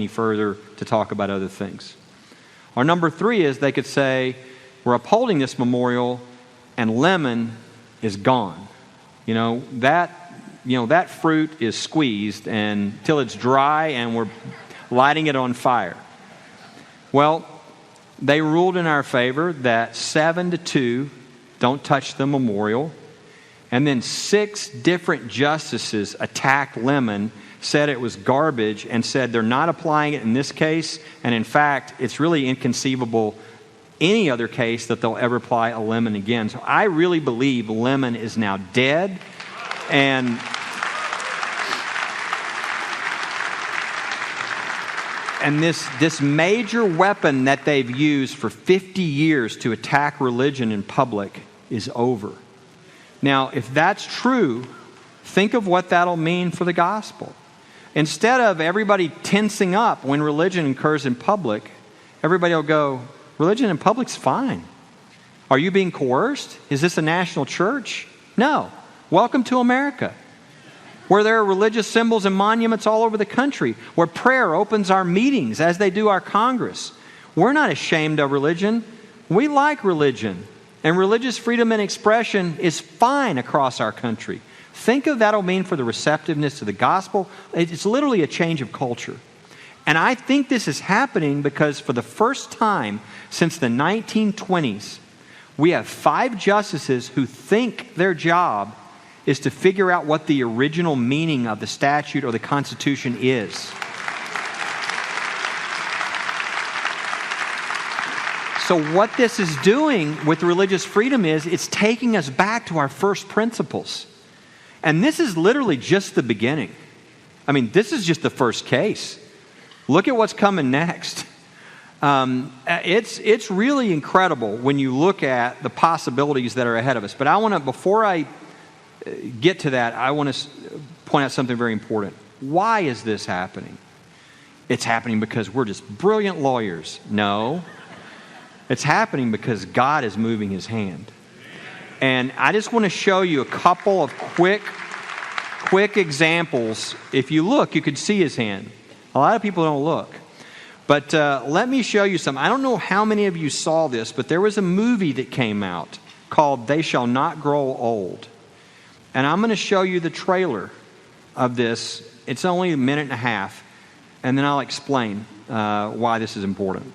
any further to talk about other things. Or number 3 is they could say, we're upholding this memorial and lemon is gone. That fruit is squeezed until it's dry and we're lighting it on fire. Well, they ruled in our favor that 7-2, don't touch the memorial. And then 6 different justices attacked lemon, said it was garbage, and said they're not applying it in this case. And in fact, it's really inconceivable any other case that they'll ever apply a lemon again. So I really believe lemon is now dead. And this major weapon that they've used for 50 years to attack religion in public is over. Now, if that's true, think of what that'll mean for the gospel. Instead of everybody tensing up when religion occurs in public, everybody will go, religion in public's fine. Are you being coerced? Is this a national church? No. Welcome to America, where there are religious symbols and monuments all over the country, where prayer opens our meetings as they do our Congress. We're not ashamed of religion. We like religion. And religious freedom and expression is fine across our country. Think of that'll mean for the receptiveness to the gospel. It's literally a change of culture. And I think this is happening because for the first time since the 1920s, we have 5 justices who think their job is to figure out what the original meaning of the statute or the Constitution is. So what this is doing with religious freedom is it's taking us back to our first principles. And this is literally just the beginning. I mean, this is just the first case. Look at what's coming next. It's really incredible when you look at the possibilities that are ahead of us. But before I get to that, I want to point out something very important. Why is this happening? It's happening because we're just brilliant lawyers. No. It's happening because God is moving His hand. And I just want to show you a couple of quick examples. If you look, you could see His hand. A lot of people don't look. But let me show you some. I don't know how many of you saw this, but there was a movie that came out called They Shall Not Grow Old. And I'm going to show you the trailer of this. It's only a minute and a half. And then I'll explain why this is important.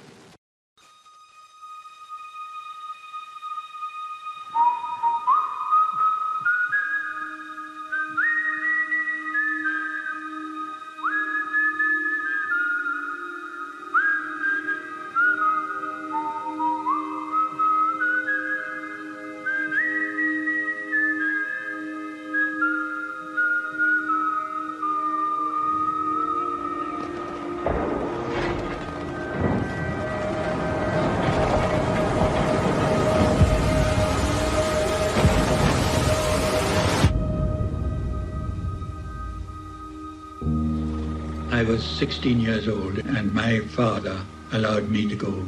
I was 16 years old and my father allowed me to go.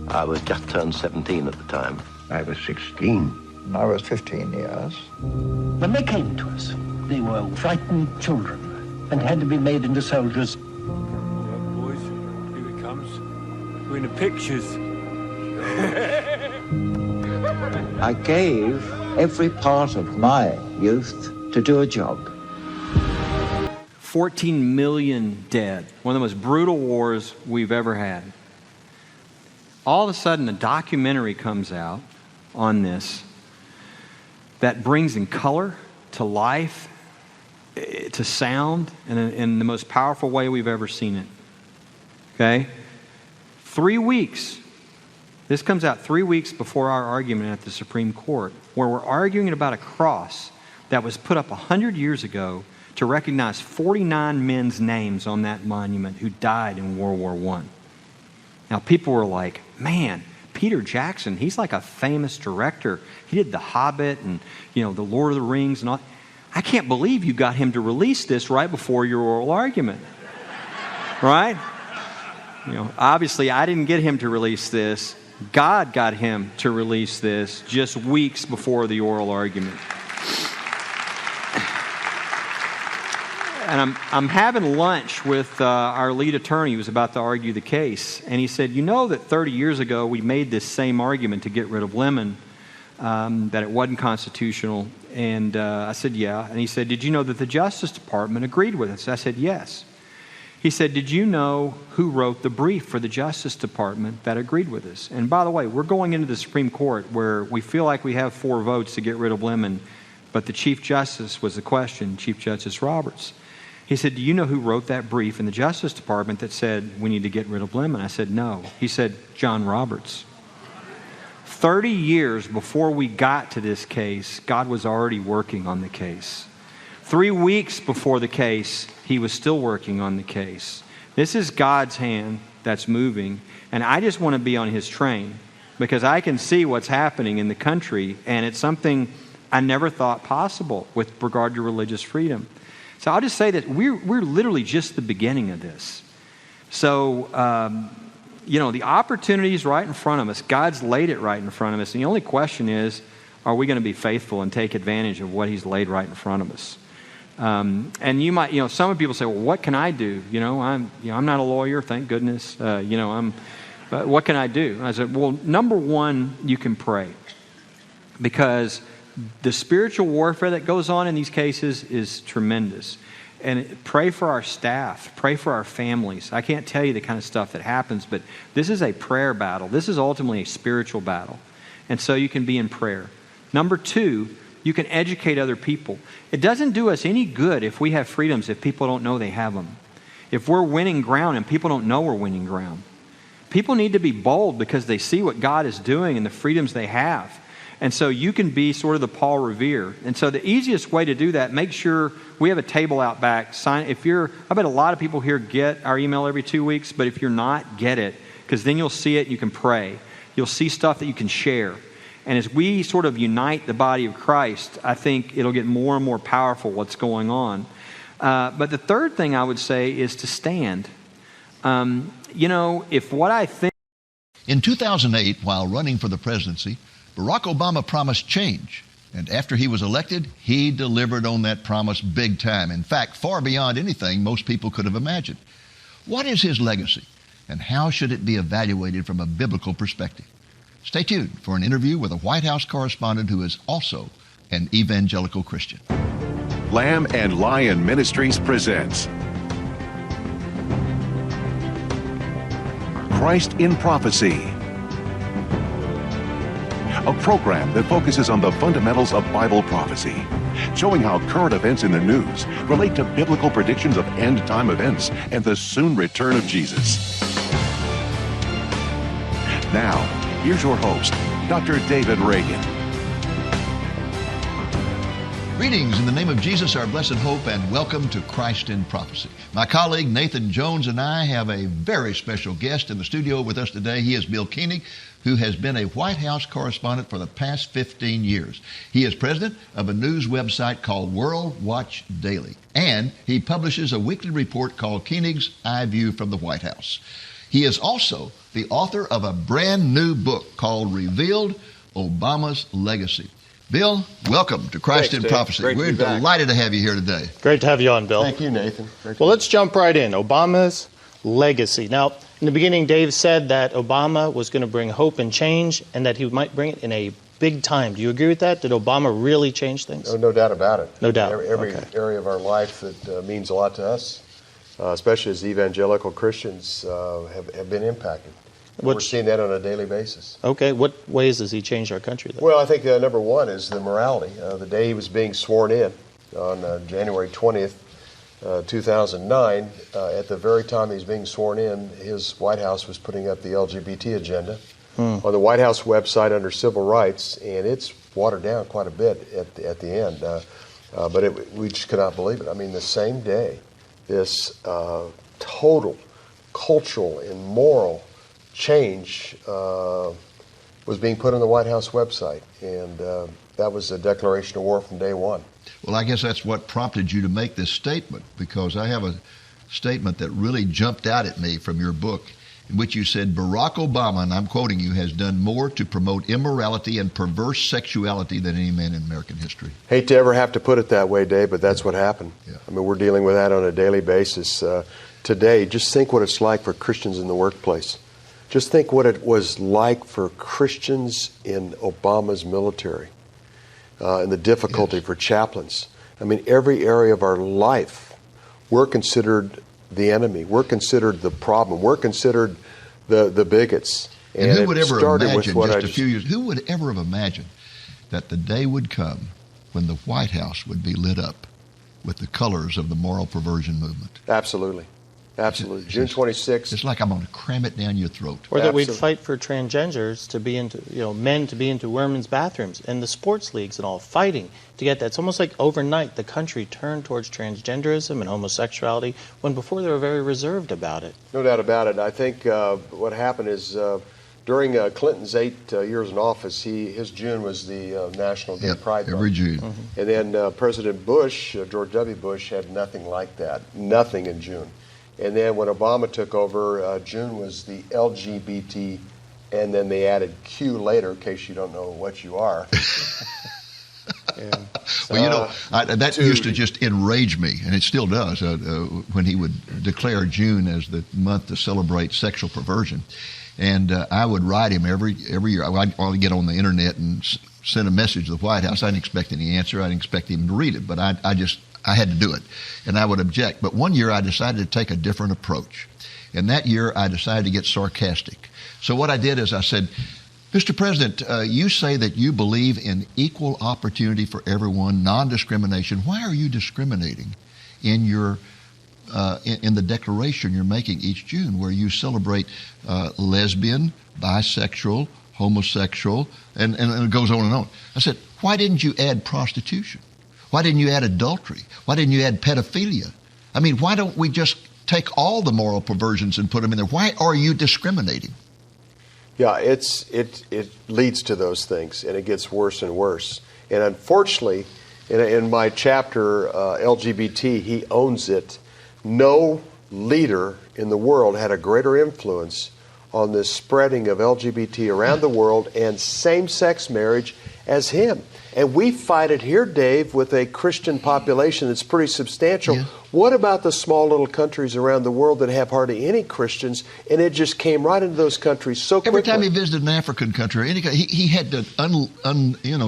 I was just turned 17 at the time. I was 16. I was 15 years. When they came to us, they were frightened children and had to be made into soldiers. Well, boys, here he comes. We're in the pictures. I gave every part of my youth to do a job. 14 million dead. One of the most brutal wars we've ever had. All of a sudden, a documentary comes out on this that brings in color to life, to sound, in the most powerful way we've ever seen it. Okay? 3 weeks. This comes out 3 weeks before our argument at the Supreme Court, where we're arguing about a cross that was put up 100 years ago to recognize 49 men's names on that monument who died in World War I. Now, people were like, man, Peter Jackson, he's like a famous director. He did The Hobbit and, The Lord of the Rings and all. I can't believe you got him to release this right before your oral argument. Right? Obviously, I didn't get him to release this. God got him to release this just weeks before the oral argument. and I'm having lunch with our lead attorney who was about to argue the case, and he said, you know that 30 years ago we made this same argument to get rid of Lemon, that it wasn't constitutional, and I said, yeah, and he said, did you know that the Justice Department agreed with us? I said, yes. He said, did you know who wrote the brief for the Justice Department that agreed with us? And by the way, we're going into the Supreme Court where we feel like we have 4 votes to get rid of Lemon, but the Chief Justice was the question, Chief Justice Roberts. He said, do you know who wrote that brief in the Justice Department that said we need to get rid of Lemon? I said, no. He said, John Roberts. 30 years before we got to this case, God was already working on the case. 3 weeks before the case, He was still working on the case. This is God's hand that's moving, and I just want to be on His train because I can see what's happening in the country, and it's something I never thought possible with regard to religious freedom. So I'll just say that we're literally just the beginning of this. So, the opportunity is right in front of us. God's laid it right in front of us. And the only question is, are we going to be faithful and take advantage of what He's laid right in front of us? And you might, some people say, well, what can I do? I'm not a lawyer, thank goodness. But what can I do? And I said, well, number one, you can pray. Because the spiritual warfare that goes on in these cases is tremendous. And pray for our staff. Pray for our families. I can't tell you the kind of stuff that happens, but this is a prayer battle. This is ultimately a spiritual battle. And so you can be in prayer. Number two, you can educate other people. It doesn't do us any good if we have freedoms if people don't know they have them. If we're winning ground and people don't know we're winning ground. People need to be bold because they see what God is doing and the freedoms they have. And so you can be sort of the Paul Revere. And so the easiest way to do that, make sure we have a table out back. I bet a lot of people here get our email every 2 weeks, but if you're not, get it. Because then you'll see it and you can pray. You'll see stuff that you can share. And as we sort of unite the body of Christ, I think it'll get more and more powerful what's going on. But the third thing I would say is to stand. If what I think... In 2008, while running for the presidency, Barack Obama promised change. And after he was elected, he delivered on that promise big time. In fact, far beyond anything most people could have imagined. What is his legacy? And how should it be evaluated from a biblical perspective? Stay tuned for an interview with a White House correspondent who is also an evangelical Christian. Lamb and Lion Ministries presents Christ in Prophecy, a program that focuses on the fundamentals of Bible prophecy, showing how current events in the news relate to biblical predictions of end-time events and the soon return of Jesus. Now, here's your host, Dr. David Reagan. Greetings in the name of Jesus, our blessed hope, and welcome to Christ in Prophecy. My colleague Nathan Jones and I have a very special guest in the studio with us today. He is Bill Koenig, who has been a White House correspondent for the past 15 years. He is president of a news website called World Watch Daily, and he publishes a weekly report called Koenig's Eye View from the White House. He is also the author of a brand new book called Revealed: Obama's Legacy. Bill, welcome to Christ in Prophecy. We're delighted to have you here today. Great to have you on, Bill. Thank you, Nathan. Well, let's jump right in. Obama's legacy. Now, in the beginning, Dave said that Obama was going to bring hope and change and that he might bring it in a big time. Do you agree with that? Did Obama really change things? No doubt about it. No doubt. Every area of our life that means a lot to us, especially as evangelical Christians, have been impacted. We're seeing that on a daily basis. Okay. What ways has he changed our country, then? Well, I think number one is the morality. The day he was being sworn in on January 20th, 2009, at the very time he was being sworn in, his White House was putting up the LGBT agenda on the White House website under civil rights, and it's watered down quite a bit at the end. But we just could not believe it. I mean, the same day, this total cultural and moral change was being put on the White House website, and that was a declaration of war from day one. Well, I guess that's what prompted you to make this statement, because I have a statement that really jumped out at me from your book, in which you said Barack Obama, and I'm quoting you, has done more to promote immorality and perverse sexuality than any man in American history. Hate to ever have to put it that way, Dave, but that's what happened. Yeah. I mean, we're dealing with that on a daily basis. Today, just think what it's like for Christians in the workplace. Just think what it was like for Christians in Obama's military and the difficulty for chaplains. I mean, every area of our life, we're considered the enemy. We're considered the problem. We're considered the bigots. And who would ever imagine, just a few years, who would ever have imagined that the day would come when the White House would be lit up with the colors of the moral perversion movement? Absolutely. Absolutely. June 26th. It's like I'm going to cram it down your throat. Or that we'd fight for transgenders to be into, men to be into women's bathrooms, and the sports leagues and all fighting to get that. It's almost like overnight the country turned towards transgenderism and homosexuality when before they were very reserved about it. No doubt about it. I think what happened is during Clinton's 8 years in office, his June was the National Gay Pride Month. Every June. Mm-hmm. And then President Bush, George W. Bush, had nothing like that. Nothing in June. And then when Obama took over, June was the LGBT, and then they added Q later, in case you don't know what you are. Well, that used to just enrage me, and it still does, when he would declare June as the month to celebrate sexual perversion. And I would write him every year. I'd get on the internet and send a message to the White House. I didn't expect any answer. I didn't expect him to read it, but I had to do it, and I would object. But one year I decided to take a different approach, and that year I decided to get sarcastic. So what I did is I said, Mr. President, you say that you believe in equal opportunity for everyone, non-discrimination. Why are you discriminating in your in the declaration you're making each June, where you celebrate lesbian, bisexual, homosexual, and it goes on and on? I said, why didn't you add prostitution? Why didn't you add adultery? Why didn't you add pedophilia? I mean, why don't we just take all the moral perversions and put them in there? Why are you discriminating? Yeah, it leads to those things, and it gets worse and worse. And unfortunately, in my chapter, LGBT, he owns it. No leader in the world had a greater influence on the spreading of LGBT around the world and same-sex marriage as him. And we fight it here, Dave, with a Christian population that's pretty substantial. Yeah. What about the small little countries around the world that have hardly any Christians, and it just came right into those countries so quickly? Every time he visited an African country, he had to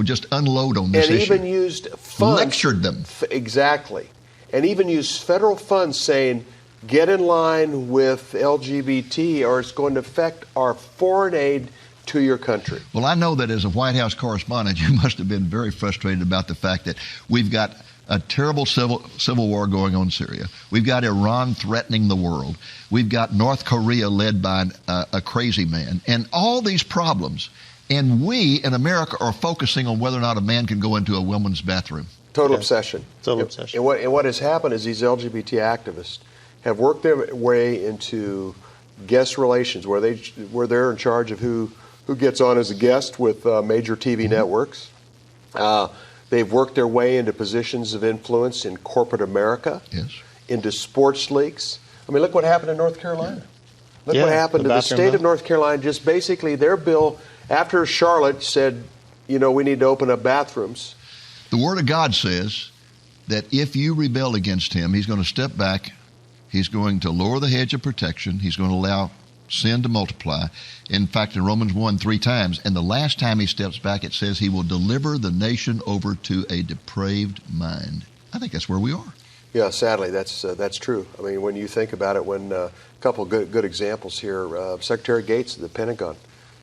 just unload on this issue. And even used funds. Lectured them. Exactly. And even used federal funds saying, get in line with LGBT or it's going to affect our foreign aid to your country. Well, I know that as a White House correspondent, you must have been very frustrated about the fact that we've got a terrible civil war going on in Syria. We've got Iran threatening the world. We've got North Korea led by a crazy man. And all these problems. And we in America are focusing on whether or not a man can go into a woman's bathroom. Total obsession. Total obsession. And what has happened is these LGBT activists have worked their way into guest relations where they're in charge of who gets on as a guest with major TV networks. They've worked their way into positions of influence in corporate America, into sports leagues. I mean, look what happened in North Carolina. Look what happened to the state of North Carolina. Just basically their bill, after Charlotte said, we need to open up bathrooms. The Word of God says that if you rebel against him, he's going to step back. He's going to lower the hedge of protection. He's going to allow sin to multiply. In fact, in Romans 1, 3 times, and the last time he steps back, it says he will deliver the nation over to a depraved mind. I think that's where we are. Yeah, sadly, that's true. I mean, when you think about it, when a couple of good examples here, Secretary Gates of the Pentagon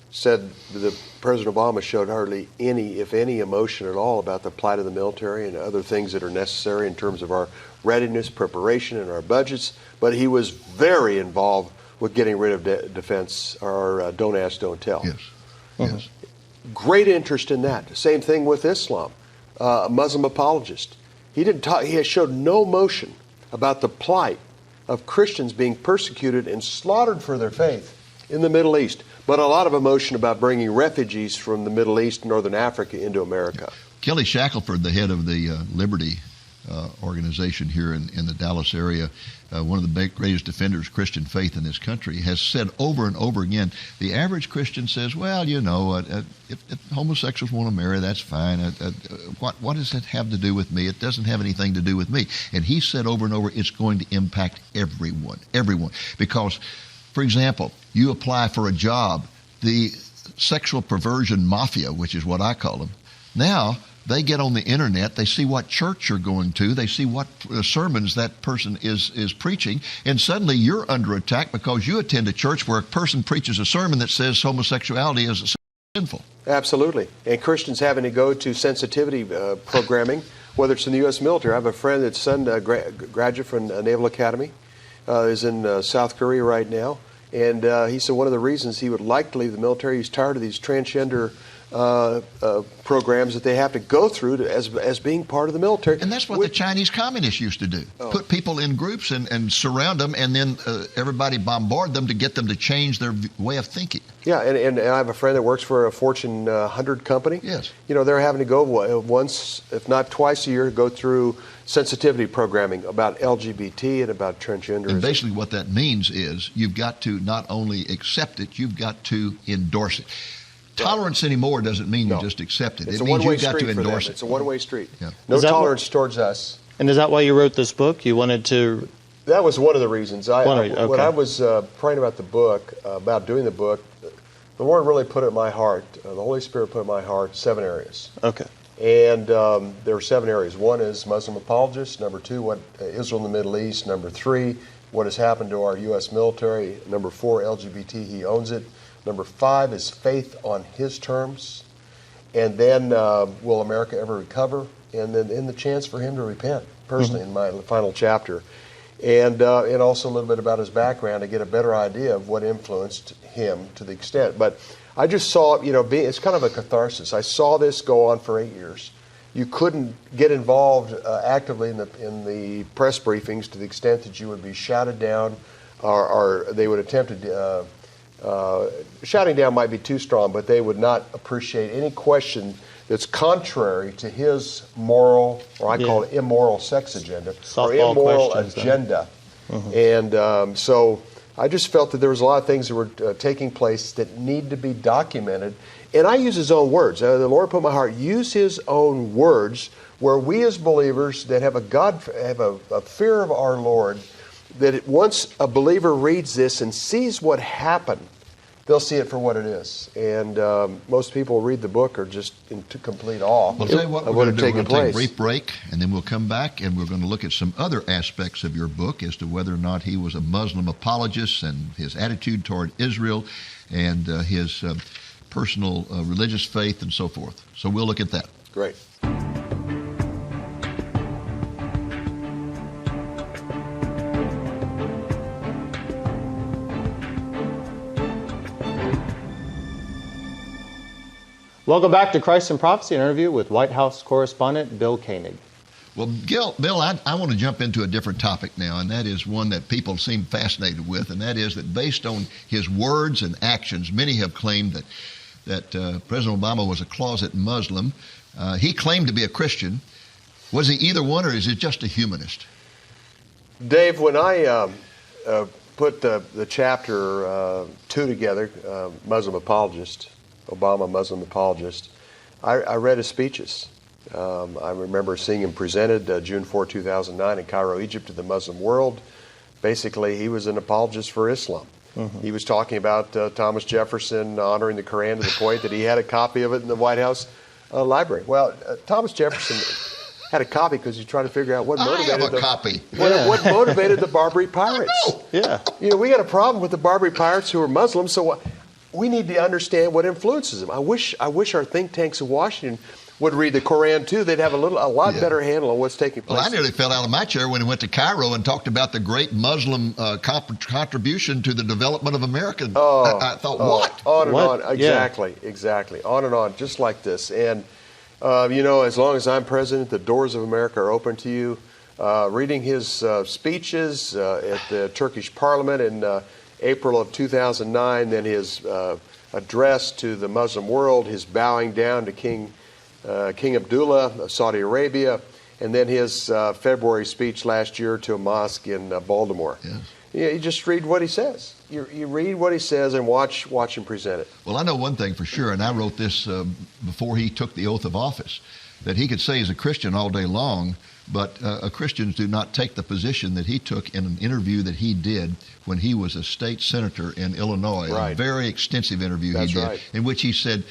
said that President Obama showed hardly any, if any, emotion at all about the plight of the military and other things that are necessary in terms of our readiness, preparation, and our budgets, but he was very involved with getting rid of defense, or don't ask, don't tell. Yes. Yes. Great interest in that. Same thing with Islam, a Muslim apologist. He has showed no emotion about the plight of Christians being persecuted and slaughtered for their faith in the Middle East, but a lot of emotion about bringing refugees from the Middle East and Northern Africa into America. Kelly Shackelford, the head of the Liberty organization here in the Dallas area, one of the greatest defenders of Christian faith in this country, has said over and over again, the average Christian says, well, you know, if homosexuals want to marry, that's fine. What does that have to do with me? It doesn't have anything to do with me. And he said over and over, it's going to impact everyone. Because, for example, you apply for a job, the sexual perversion mafia, which is what I call them, now they get on the internet, they see what church you're going to, they see what sermons that person is preaching, and suddenly you're under attack because you attend a church where a person preaches a sermon that says homosexuality is sinful. Absolutely. And Christians having to go to sensitivity programming, whether it's in the U.S. military. I have a friend that's son, graduate from Naval Academy, is in South Korea right now, and he said one of the reasons he would like to leave the military, he's tired of these transgender programs that they have to go through as being part of the military. And that's what the Chinese communists used to do. Put people in groups and surround them, and then everybody bombard them to get them to change their way of thinking. Yeah, and I have a friend that works for a Fortune 100 company. Yes. You know, they're having to go once, if not twice a year, to go through sensitivity programming about LGBT and about transgender. And basically what that means is you've got to not only accept it, you've got to endorse it. Tolerance anymore doesn't mean you just accept it. It means you've got to endorse it. It's a one-way street. Yeah. No tolerance towards us. And is that why you wrote this book? You wanted to... That was one of the reasons. When I was praying about the book, about doing the book, the Lord really put it in my heart, the Holy Spirit put it in my heart, 7 areas. Okay. And there are 7 areas. One is Muslim apologists. Number 2, what Israel in the Middle East. Number 3, what has happened to our U.S. military. Number 4, LGBT, he owns it. Number 5 is faith on his terms. And then will America ever recover? And then in the chance for him to repent, personally, in my final chapter. And also a little bit about his background to get a better idea of what influenced him to the extent. But I just saw, it's kind of a catharsis. I saw this go on for 8 years. You couldn't get involved actively in the press briefings to the extent that you would be shouted down or they would attempt to... shouting down might be too strong, but they would not appreciate any question that's contrary to his moral, or I call it immoral sex agenda, or immoral agenda. And so I just felt that there was a lot of things that were taking place that need to be documented. And I use his own words. The Lord put in my heart, use his own words, where we as believers that have a fear of our Lord, that once a believer reads this and sees what happened, they'll see it for what it is. And most people read the book are just in complete awe of what had taken place. We're going to take a brief break, and then we'll come back, and we're going to look at some other aspects of your book as to whether or not he was a Muslim apologist and his attitude toward Israel and his personal religious faith and so forth. So we'll look at that. Great. Welcome back to Christ in Prophecy, an interview with White House correspondent Bill Koenig. Well, Bill, I want to jump into a different topic now, and that is one that people seem fascinated with, and that is that based on his words and actions, many have claimed that President Obama was a closet Muslim. He claimed to be a Christian. Was he either one, or is he just a humanist? Dave, when I put the chapter 2 together, Muslim apologist, Obama, Muslim apologist, I read his speeches. I remember seeing him presented June 4, 2009 in Cairo, Egypt to the Muslim world. Basically, he was an apologist for Islam. He was talking about Thomas Jefferson honoring the Quran to the point that he had a copy of it in the White House library. Well, Thomas Jefferson had a copy because he's trying to figure out what motivated what motivated the Barbary pirates. Yeah, we got a problem with the Barbary pirates who are Muslims, so we need to understand what influences them. I wish our think tanks in Washington would read the Quran too. They'd have a lot better handle on what's taking place. Well, I nearly fell out of my chair when I went to Cairo and talked about the great Muslim contribution to the development of America. I thought, what? On and on. Exactly. On and on, just like this. And, as long as I'm president, the doors of America are open to you. Reading his speeches at the Turkish parliament in April of 2009, then his address to the Muslim world, his bowing down to King Abdullah of Saudi Arabia, and then his February speech last year to a mosque in Baltimore. Yes. You just read what he says. You read what he says and watch him present it. Well, I know one thing for sure, and I wrote this before he took the oath of office, that he could say he's a Christian all day long, but Christians do not take the position that he took in an interview that he did when he was a state senator in Illinois, right. A very extensive interview That's he did, right. in which he said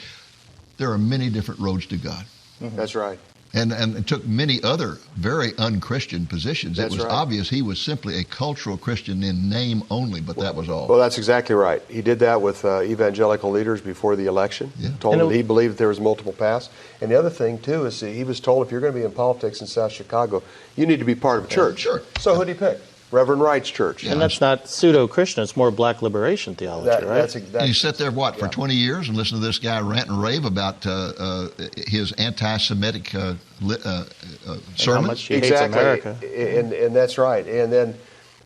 there are many different roads to God. Mm-hmm. That's right. And took many other very un-Christian positions. That's it was right. obvious he was simply a cultural Christian in name only, but that was all. Well, that's exactly right. He did that with evangelical leaders before the election. Yeah. Told them that he believed that there was multiple paths. And the other thing, too, is he was told if you're going to be in politics in South Chicago, you need to be part of a church. Sure. So who'd he pick? Reverend Wright's church. And that's not pseudo-Christian. It's more black liberation theology, right? And you sit there, for 20 years and listen to this guy rant and rave about his anti-Semitic sermons? How much he hates America. And that's right. And then,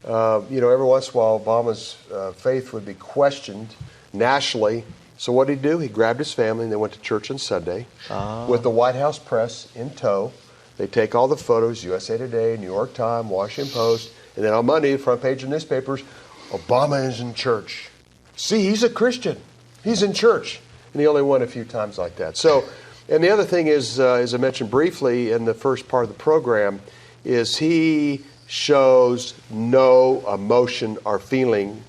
every once in a while, Obama's faith would be questioned nationally. So what did he do? He grabbed his family and they went to church on Sunday with the White House press in tow. They take all the photos, USA Today, New York Times, Washington Post, and then on Monday, front page of newspapers, Obama is in church. See, he's a Christian. He's in church. And he only won a few times like that. So, and the other thing is, as I mentioned briefly in the first part of the program, is he shows no emotion or feeling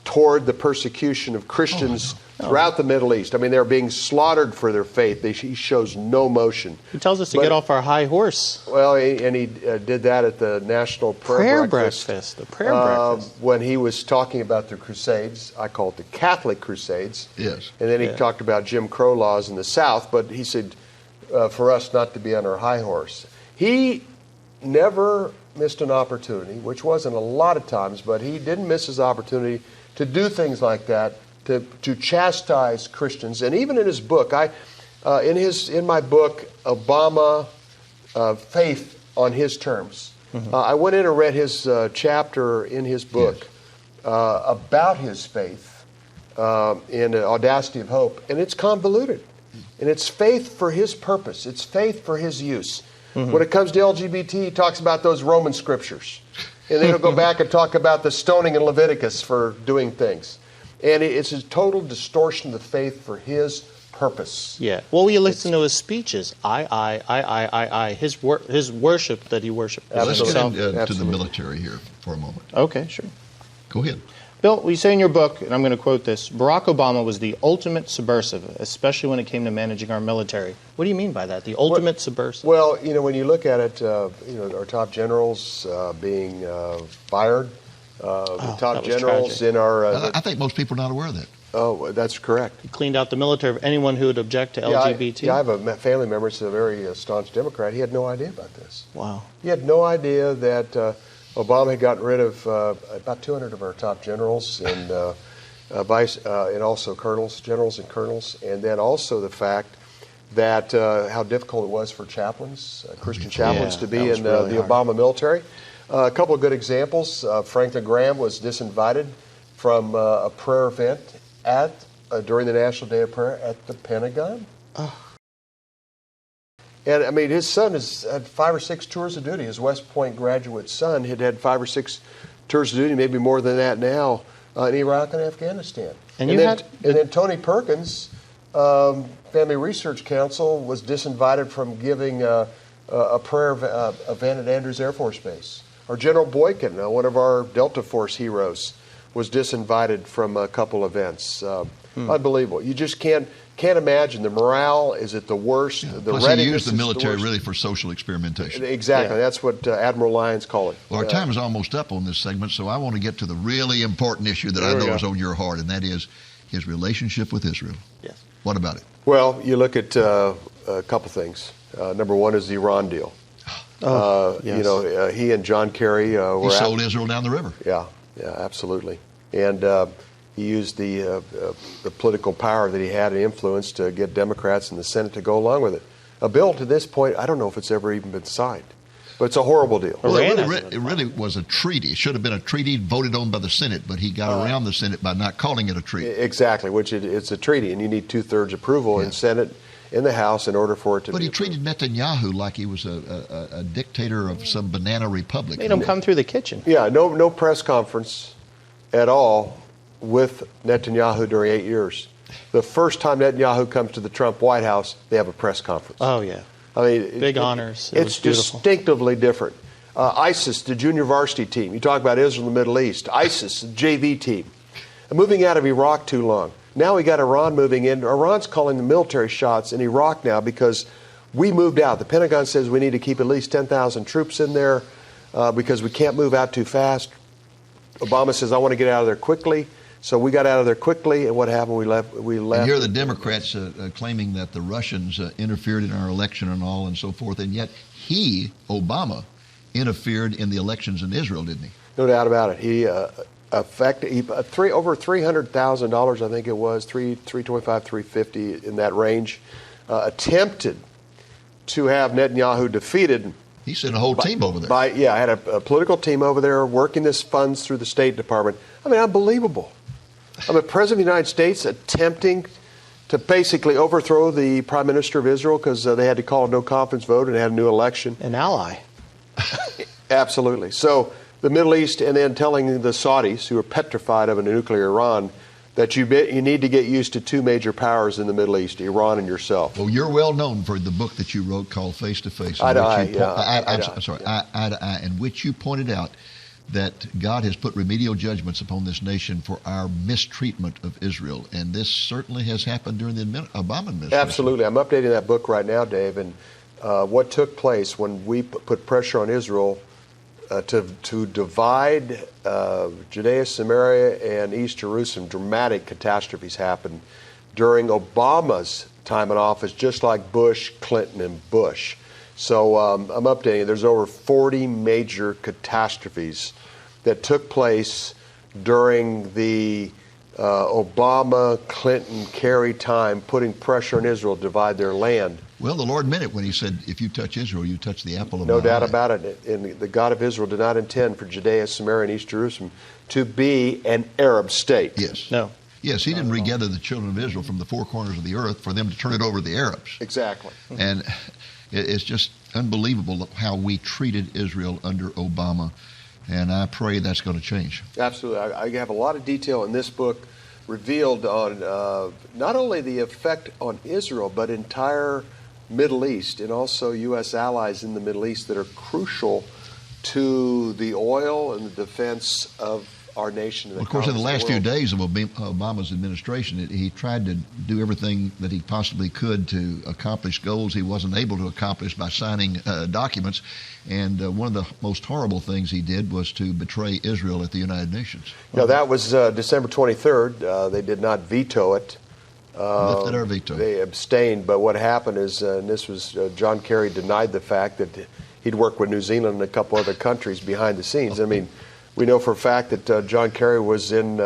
toward the persecution of Christians throughout the Middle East. I mean, they're being slaughtered for their faith. He shows no motion. He tells us to get off our high horse. Well, and he did that at the National Prayer Breakfast. The prayer breakfast. When he was talking about the Crusades. I call it the Catholic Crusades. Yes. And then he talked about Jim Crow laws in the South, but he said for us not to be on our high horse. He never missed an opportunity, which wasn't a lot of times, but he didn't miss his opportunity to do things like that, to chastise Christians. And even in his book, in my book, Obama, Faith on His Terms, I went in and read his chapter in his book about his faith in Audacity of Hope, and it's convoluted. And it's faith for his purpose. It's faith for his use. When it comes to LGBT, he talks about those Roman scriptures. And then he'll go back and talk about the stoning in Leviticus for doing things. And it's a total distortion of the faith for his purpose. Yeah. Well, you listen to his speeches. I. His worship that he worshipped. Let's get into the military here for a moment. Okay, sure. Go ahead. Bill, you say in your book, and I'm going to quote this, Barack Obama was the ultimate subversive, especially when it came to managing our military. What do you mean by that, the ultimate subversive? Well, when you look at it, our top generals being fired, the top generals tragic. in our... I think most people are not aware of that. Oh, that's correct. He cleaned out the military of anyone who would object to LGBT? I have a family member who's a very staunch Democrat. He had no idea about this. Wow. He had no idea that... Obama had gotten rid of about 200 of our top generals and also generals and colonels, and then also the fact that how difficult it was for chaplains, Christian chaplains, to be in the Obama military. A couple of good examples. Franklin Graham was disinvited from a prayer event during the National Day of Prayer at the Pentagon. And, I mean, his son has had 5 or 6 tours of duty. His West Point graduate son had 5 or 6 tours of duty, maybe more than that now, in Iraq and Afghanistan. And then Tony Perkins, Family Research Council, was disinvited from giving a prayer event at Andrews Air Force Base. Or General Boykin, one of our Delta Force heroes, was disinvited from a couple events. Unbelievable. You just can't imagine. The morale is at the worst. Yeah. The Plus readiness he used the is military the really for social experimentation. Exactly. Yeah. That's what Admiral Lyons called it. Well, our time is almost up on this segment, so I want to get to the really important issue that I know is on your heart, and that is his relationship with Israel. Yes. What about it? Well, you look at a couple things. Number one is the Iran deal. Yes. He and John Kerry were... He sold Israel down the river. Yeah, absolutely. And he used the political power that he had and influence to get Democrats in the Senate to go along with it. A bill to this point, I don't know if it's ever even been signed. But it's a horrible deal. Well, it really was a treaty. It should have been a treaty voted on by the Senate, but he got around the Senate by not calling it a treaty. Exactly, which it's a treaty, and you need 2/3 approval in Senate. in the House in order for it to But be he treated Netanyahu like he was a dictator of some banana republic. Made him come through the kitchen. Yeah, no press conference at all with Netanyahu during 8 years. The first time Netanyahu comes to the Trump White House, they have a press conference. Oh, yeah. I mean, Big honors. It's distinctively different. ISIS, the junior varsity team. You talk about Israel and the Middle East. ISIS, the JV team. Moving out of Iraq too long. Now we got Iran moving in. Iran's calling the military shots in Iraq now because we moved out. The Pentagon says we need to keep at least 10,000 troops in there because we can't move out too fast. Obama says, I want to get out of there quickly. So we got out of there quickly, and what happened? We left. And here are the Democrats claiming that the Russians interfered in our election and all and so forth, and yet he, Obama, interfered in the elections in Israel, didn't he? No doubt about it. He over $300,000, I think it was, $325,000, $350,000 in that range, attempted to have Netanyahu defeated. He sent a whole team over there. I had a political team over there working this funds through the State Department. I mean, unbelievable. I mean, President of the United States attempting to basically overthrow the Prime Minister of Israel because they had to call a no-confidence vote and had a new election. An ally. Absolutely. So the Middle East, and then telling the Saudis, who are petrified of a nuclear Iran, that you need to get used to two major powers in the Middle East, Iran and yourself. Well, you're well known for the book that you wrote called Face to Face. Eye to Eye, Eye to Eye, in which you pointed out that God has put remedial judgments upon this nation for our mistreatment of Israel. And this certainly has happened during the Obama administration. Absolutely. I'm updating that book right now, Dave. And what took place when we put pressure on Israel to divide Judea, Samaria, and East Jerusalem, dramatic catastrophes happened during Obama's time in office, just like Bush, Clinton, and Bush. So I'm updating. There's over 40 major catastrophes that took place during the Obama, Clinton, Kerry time, putting pressure on Israel to divide their land. Well, the Lord meant it when he said, if you touch Israel, you touch the apple of my eye. No doubt about it. And the God of Israel did not intend for Judea, Samaria, and East Jerusalem to be an Arab state. Yes. No. Yes, he didn't regather the children of Israel from the four corners of the earth for them to turn it over to the Arabs. Exactly. And it's just unbelievable how we treated Israel under Obama. And I pray that's going to change. Absolutely. I have a lot of detail in this book revealed on not only the effect on Israel, but entire Middle East and also U.S. allies in the Middle East that are crucial to the oil and the defense of our nation. Well, of course, in the last few days of Obama's administration, he tried to do everything that he possibly could to accomplish goals he wasn't able to accomplish by signing documents. And one of the most horrible things he did was to betray Israel at the United Nations. No, that was December 23rd. They did not veto it. Lifted our veto. They abstained. But what happened is, and this was John Kerry denied the fact that he'd worked with New Zealand and a couple other countries behind the scenes. I mean, we know for a fact that John Kerry was in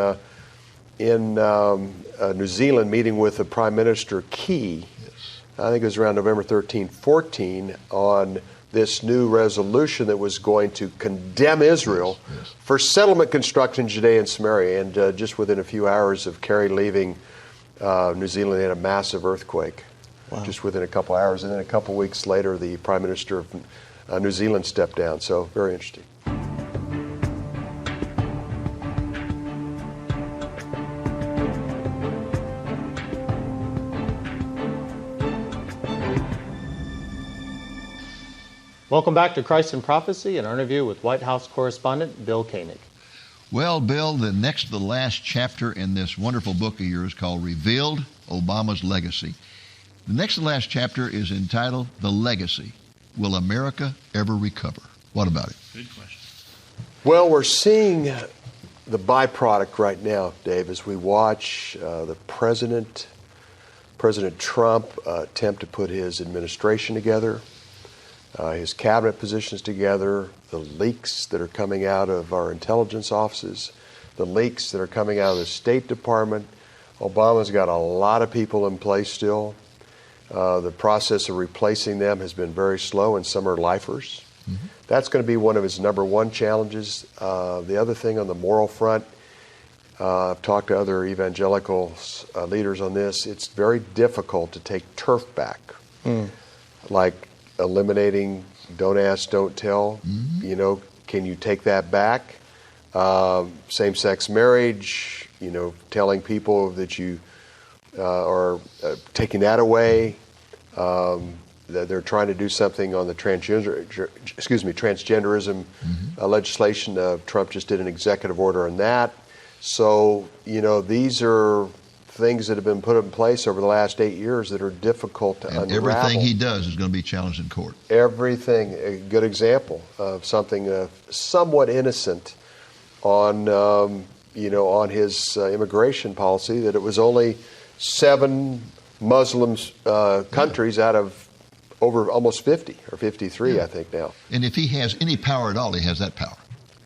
New Zealand meeting with the Prime Minister Key. Yes. I think it was around November 13, 14, on this new resolution that was going to condemn Israel for settlement construction in Judea and Samaria. And just within a few hours of Kerry leaving New Zealand, they had a massive earthquake. Wow. Just within a couple hours. And then a couple weeks later, the Prime Minister of New Zealand stepped down. So very interesting. Welcome back to Christ in Prophecy, an interview with White House correspondent Bill Koenig. Well, Bill, the next to the last chapter in this wonderful book of yours called Revealed, Obama's Legacy. The next to the last chapter is entitled The Legacy. Will America Ever Recover? What about it? Good question. Well, we're seeing the byproduct right now, Dave, as we watch the President Trump attempt to put his administration together, his cabinet positions together, the leaks that are coming out of our intelligence offices, the leaks that are coming out of the State Department. Obama's got a lot of people in place still. The process of replacing them has been very slow, and some are lifers. Mm-hmm. That's going to be one of his number one challenges. The other thing on the moral front, I've talked to other evangelical leaders on this. It's very difficult to take turf back, like eliminating don't ask, don't tell. Can you take that back? Same-sex marriage, telling people that you are taking that away. That they're trying to do something on the transgenderism legislation. Trump just did an executive order on that. So, these are things that have been put in place over the last 8 years that are difficult to unravel. Everything he does is going to be challenged in court. Everything. A good example of something somewhat innocent on, on his immigration policy, that it was only 7 Muslim countries out of over almost 50, or 53, I think now. And if he has any power at all, he has that power.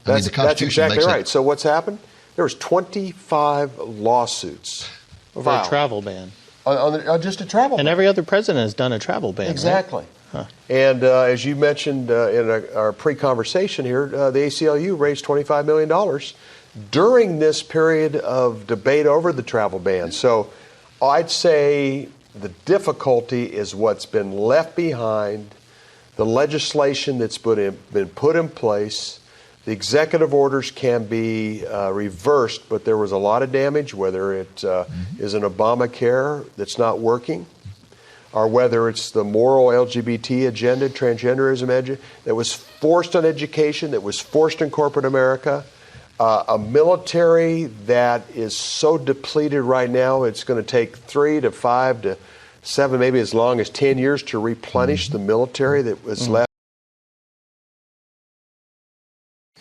That's exactly right. So what's happened? There was 25 lawsuits over a travel ban. On just a travel ban. And every other president has done a travel ban. Exactly. Right? Huh. And as you mentioned in our pre-conversation here, the ACLU raised $25 million during this period of debate over the travel ban. So I'd say the difficulty is what's been left behind, the legislation that's been put in place. The executive orders can be reversed, but there was a lot of damage, whether it is an Obamacare that's not working, or whether it's the moral LGBT agenda, transgenderism agenda, that was forced on education, that was forced in corporate America, a military that is so depleted right now, it's going to take 3 to 5 to 7, maybe as long as 10 years to replenish the military that was left.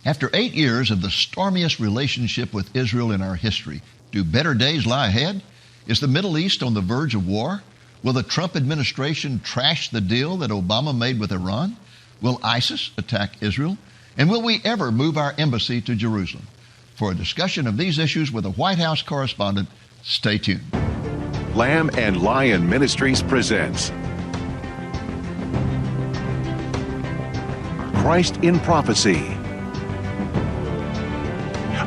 After 8 years of the stormiest relationship with Israel in our history, do better days lie ahead? Is the Middle East on the verge of war? Will the Trump administration trash the deal that Obama made with Iran? Will ISIS attack Israel? And will we ever move our embassy to Jerusalem? For a discussion of these issues with a White House correspondent, stay tuned. Lamb and Lion Ministries presents Christ in Prophecy,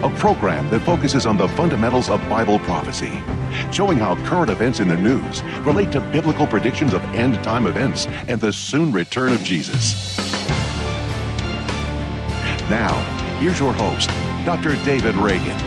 a program that focuses on the fundamentals of Bible prophecy, showing how current events in the news relate to biblical predictions of end-time events and the soon return of Jesus. Now, here's your host, Dr. David Reagan.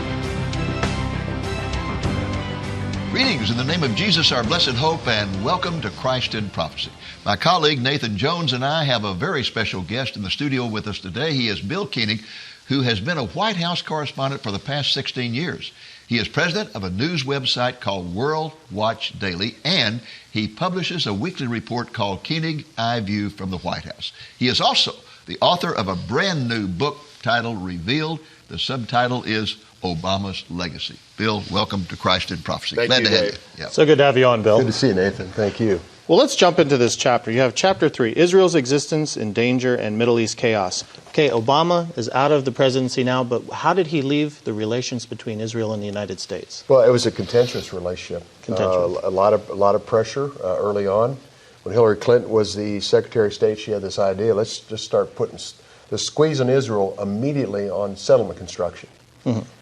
Greetings in the name of Jesus, our blessed hope, and welcome to Christ in Prophecy. My colleague Nathan Jones and I have a very special guest in the studio with us today. He is Bill Koenig, who has been a White House correspondent for the past 16 years. He is president of a news website called World Watch Daily, and he publishes a weekly report called Koenig Eye View from the White House. He is also the author of a brand new book titled Revealed. The subtitle is Obama's Legacy. Bill, welcome to Christ in Prophecy. Thank Glad you, to have Dave. you. Yeah. So good to have you on, Bill. Good to see you, Nathan. Thank you. Well, let's jump into this chapter. You have chapter 3, Israel's existence in danger and Middle East chaos. Okay, Obama is out of the presidency now, but how did he leave the relations between Israel and the United States? Well, it was a contentious relationship. A lot of pressure early on. When Hillary Clinton was the Secretary of State, she had this idea: let's just start putting the squeeze on Israel immediately on settlement construction.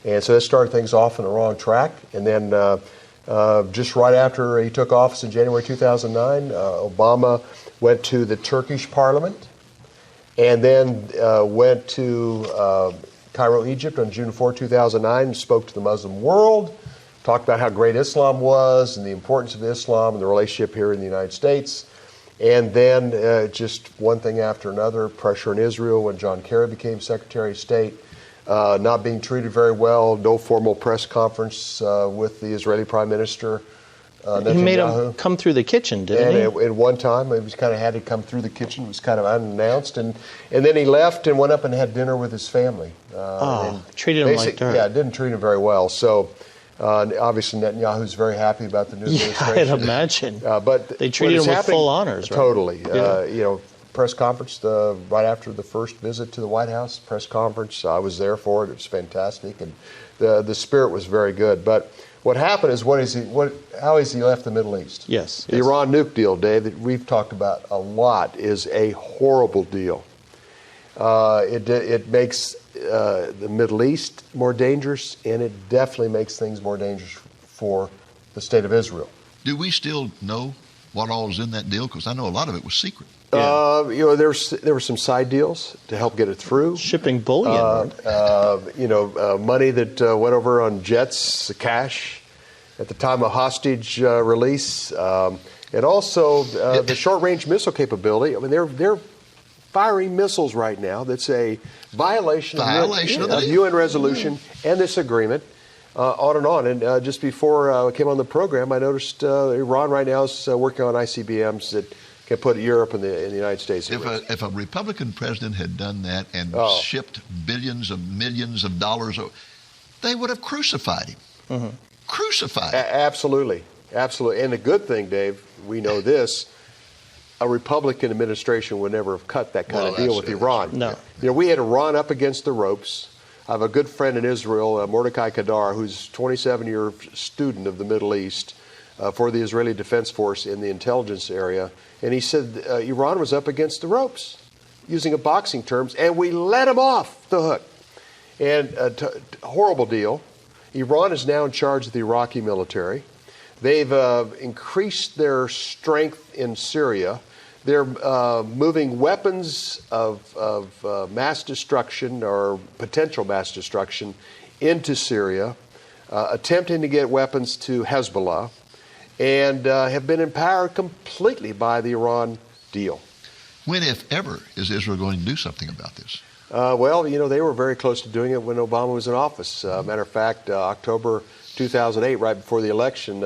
And so that started things off on the wrong track. And then just right after he took office in January 2009, Obama went to the Turkish parliament and then went to Cairo, Egypt on June 4, 2009, and spoke to the Muslim world, talked about how great Islam was and the importance of Islam and the relationship here in the United States. And then just one thing after another, pressure in Israel when John Kerry became Secretary of State, not being treated very well, no formal press conference with the Israeli Prime Minister, Netanyahu. He made him come through the kitchen, didn't he? At one time, it was kind of had to come through the kitchen. It was kind of unannounced. And then he left and went up and had dinner with his family. Treated him like dirt. Yeah, didn't treat him very well. So obviously Netanyahu's very happy about the new administration. I'd imagine. But they treated him with full honors, right? Totally. Press conference right after the first visit to the White House, press conference. I was there for it. It was fantastic, and the spirit was very good. But what happened is, how has he left the Middle East? Yes. The Iran nuke deal, Dave, that we've talked about a lot, is a horrible deal. It makes the Middle East more dangerous, and it definitely makes things more dangerous for the state of Israel. Do we still know what all is in that deal? Because I know a lot of it was secret. There were some side deals to help get it through. Shipping bullion. Money that went over on jets, cash, at the time of hostage release, and also the short-range missile capability. I mean, they're firing missiles right now that's a violation of UN resolution and this agreement, on and on. And just before I came on the program, I noticed Iran right now is working on ICBMs that can put Europe and the United States at risk. If a Republican president had done that and shipped billions of millions of dollars, they would have crucified him. Mm-hmm. Crucified him. Absolutely. And the good thing, Dave, we know this, a Republican administration would never have cut that kind of deal with Iran. No. We had Iran up against the ropes. I have a good friend in Israel, Mordecai Kadar, who's a 27-year student of the Middle East for the Israeli Defense Force in the intelligence area. And he said Iran was up against the ropes, using a boxing terms, and we let them off the hook. And horrible deal. Iran is now in charge of the Iraqi military. They've increased their strength in Syria. They're moving weapons of mass destruction or potential mass destruction into Syria, attempting to get weapons to Hezbollah, and have been empowered completely by the Iran deal. When, if ever, is Israel going to do something about this? They were very close to doing it when Obama was in office. Matter of fact, October 2008, right before the election,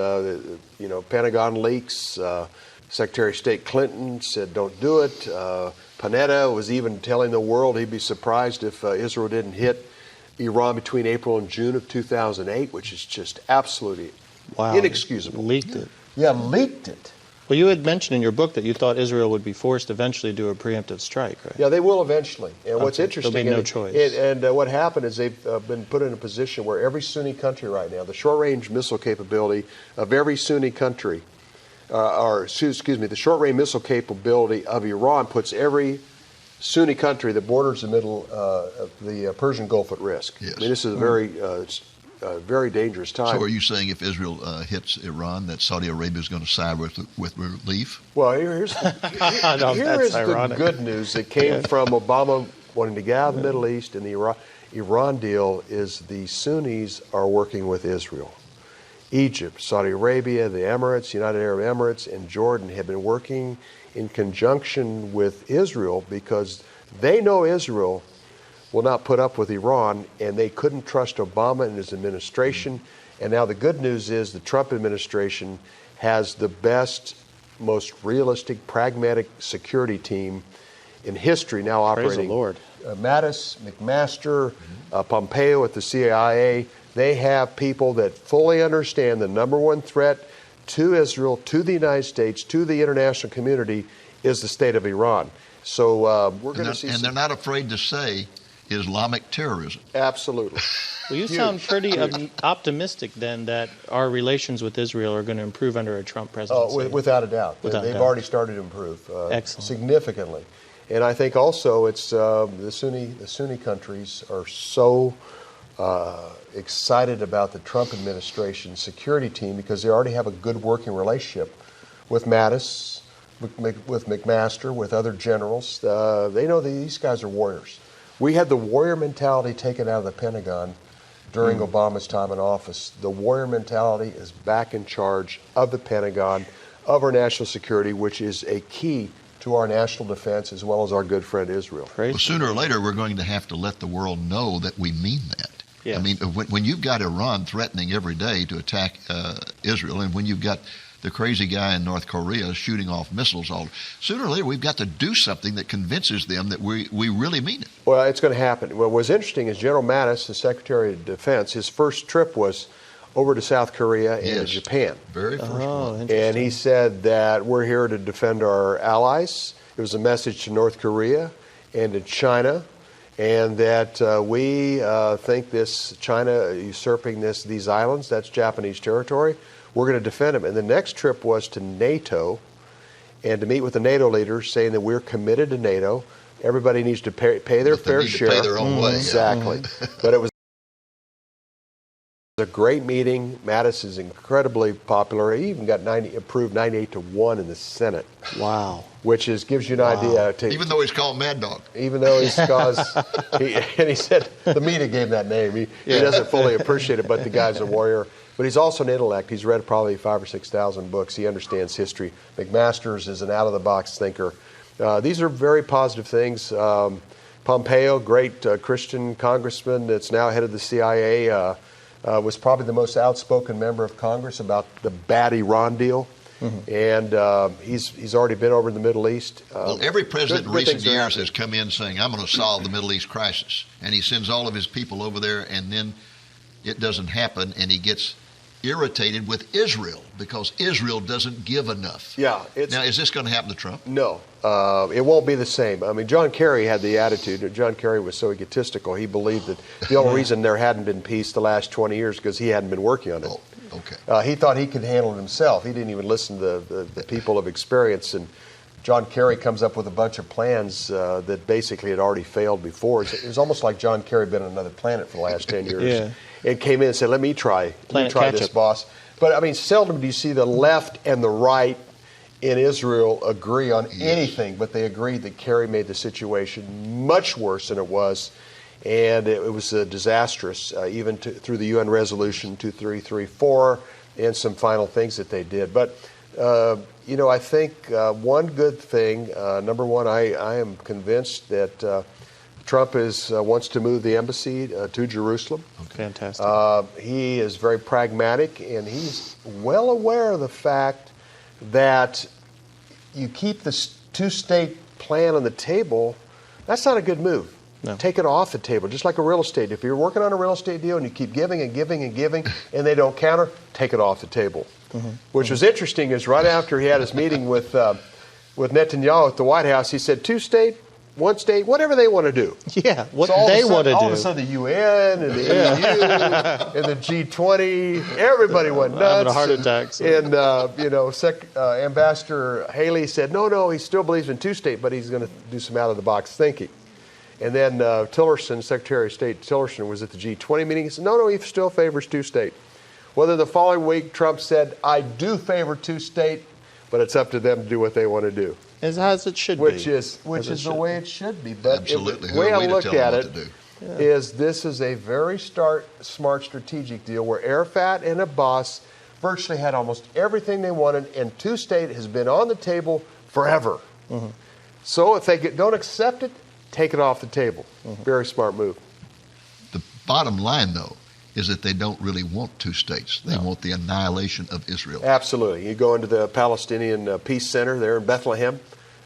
Pentagon leaks, Secretary of State Clinton said don't do it. Panetta was even telling the world he'd be surprised if Israel didn't hit Iran between April and June of 2008, which is just absolutely inexcusable. Leaked it. Yeah, leaked it. Well, you had mentioned in your book that you thought Israel would be forced eventually to do a preemptive strike, right? Yeah, they will eventually. And what's interesting, there'll be no choice. What happened is they've been put in a position where every Sunni country right now, the short-range missile capability of every Sunni country, the short-range missile capability of Iran puts every Sunni country that borders the middle of the Persian Gulf at risk. Yes. I mean, this is a very dangerous time. So are you saying if Israel hits Iran that Saudi Arabia is going to side with relief? Well, here's the good news that came from Obama wanting to get out of the Middle East, and the Iran deal is the Sunnis are working with Israel. Egypt, Saudi Arabia, the Emirates, United Arab Emirates, and Jordan have been working in conjunction with Israel because they know Israel will not put up with Iran, and they couldn't trust Obama and his administration. And now the good news is the Trump administration has the best, most realistic, pragmatic security team in history now operating. Praise the Lord. Mattis, McMaster, Pompeo at the CIA, they have people that fully understand the number one threat to Israel, to the United States, to the international community is the state of Iran. So we're going to see. And they're not afraid to say Islamic terrorism. Absolutely. Well, you sound pretty optimistic then that our relations with Israel are going to improve under a Trump presidency. Without a doubt. They've already started to improve significantly. And I think also it's the Sunni countries are so excited about the Trump administration's security team because they already have a good working relationship with Mattis, with McMaster, with other generals. They know that these guys are warriors. We had the warrior mentality taken out of the Pentagon during Obama's time in office. The warrior mentality is back in charge of the Pentagon, of our national security, which is a key to our national defense as well as our good friend Israel. Well, sooner or later, we're going to have to let the world know that we mean that. Yes. I mean, when you've got Iran threatening every day to attack Israel, and when you've got the crazy guy in North Korea shooting off missiles, sooner or later we've got to do something that convinces them that we really mean it. Well, it's going to happen. Well, what's interesting is General Mattis, the Secretary of Defense, his first trip was over to South Korea and to Japan. Very first one. And he said that we're here to defend our allies. It was a message to North Korea and to China, and that we think this China usurping these islands, that's Japanese territory. We're going to defend them. And the next trip was to NATO and to meet with the NATO leaders saying that we're committed to NATO, Everybody needs to pay their fair share. Pay their own way. Exactly. But it was a great meeting. Mattis is incredibly popular. He even got approved 98-1 in the Senate. Wow. Which gives you an idea. Even though he's called Mad Dog. Even though he's caused, and he said the media gave him that name. He doesn't fully appreciate it, but the guy's a warrior. But he's also an intellect. He's read probably 5,000 or 6,000 books. He understands history. McMaster's is an out-of-the-box thinker. These are very positive things. Pompeo, great Christian congressman that's now head of the CIA, was probably the most outspoken member of Congress about the bad Iran deal. And he's already been over in the Middle East. Well, every president in recent years has come in saying, I'm going to solve the Middle East crisis. And he sends all of his people over there, and then it doesn't happen, and he gets irritated with Israel because Israel doesn't give enough. Yeah. Now, is this going to happen to Trump? No. It won't be the same. I mean, John Kerry had the attitude. John Kerry was so egotistical. He believed that the only reason there hadn't been peace the last 20 years because he hadn't been working on it. Oh, okay. He thought he could handle it himself. He didn't even listen to the people of experience. And John Kerry comes up with a bunch of plans that basically had already failed before. It was almost like John Kerry had been on another planet for the last 10 years. Yeah. It came in and said, let me try this, boss. But, I mean, seldom do you see the left and the right in Israel agree on anything, but they agreed that Kerry made the situation much worse than it was, and it was disastrous, even through the UN resolution 2334 and some final things that they did. But, I think one good thing, number one, I am convinced that Trump wants to move the embassy to Jerusalem. Okay. Fantastic. He is very pragmatic, and he's well aware of the fact that you keep the two-state plan on the table. That's not a good move. No. Take it off the table, just like a real estate. If you're working on a real estate deal and you keep giving and giving and giving, and they don't counter, take it off the table. Which was interesting is right after he had his meeting with Netanyahu at the White House, he said, two-state, one state, whatever they want to do. Yeah, what so they want to do. All of a sudden, the UN and the EU and the G20, everybody went nuts. Having a heart attack. So. And, Ambassador Haley said, no, he still believes in two-state, but he's going to do some out-of-the-box thinking. And then Tillerson, Secretary of State Tillerson, was at the G20 meeting. He said, no, he still favors two-state. Well, then the following week, Trump said, I do favor two-state, but it's up to them to do what they want to do. As it should which be. Is the way it should be. But absolutely. The way I look at it is this is a very smart strategic deal where Arafat and Abbas virtually had almost everything they wanted, and two-state has been on the table forever. So if they don't accept it, take it off the table. Very smart move. The bottom line, though, is that they don't really want two states. They want the annihilation of Israel. Absolutely. You go into the Palestinian Peace Center there in Bethlehem.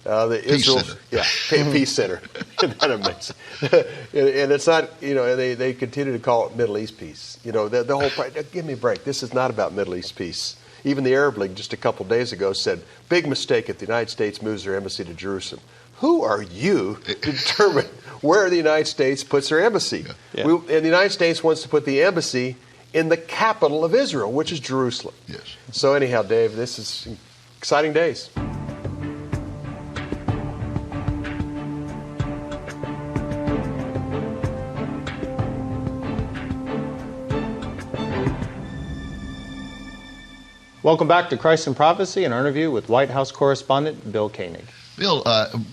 Peace Center. Yeah, Peace Center. Isn't that amazing? And it's not, and they continue to call it Middle East peace. The whole, give me a break. This is not about Middle East peace. Even the Arab League just a couple days ago said, big mistake if the United States moves their embassy to Jerusalem. Who are you to determine where the United States puts their embassy? Yeah. And the United States wants to put the embassy in the capital of Israel, which is Jerusalem. Yes. So anyhow, Dave, this is exciting days. Welcome back to Christ in Prophecy, an interview with White House correspondent Bill Koenig. Bill,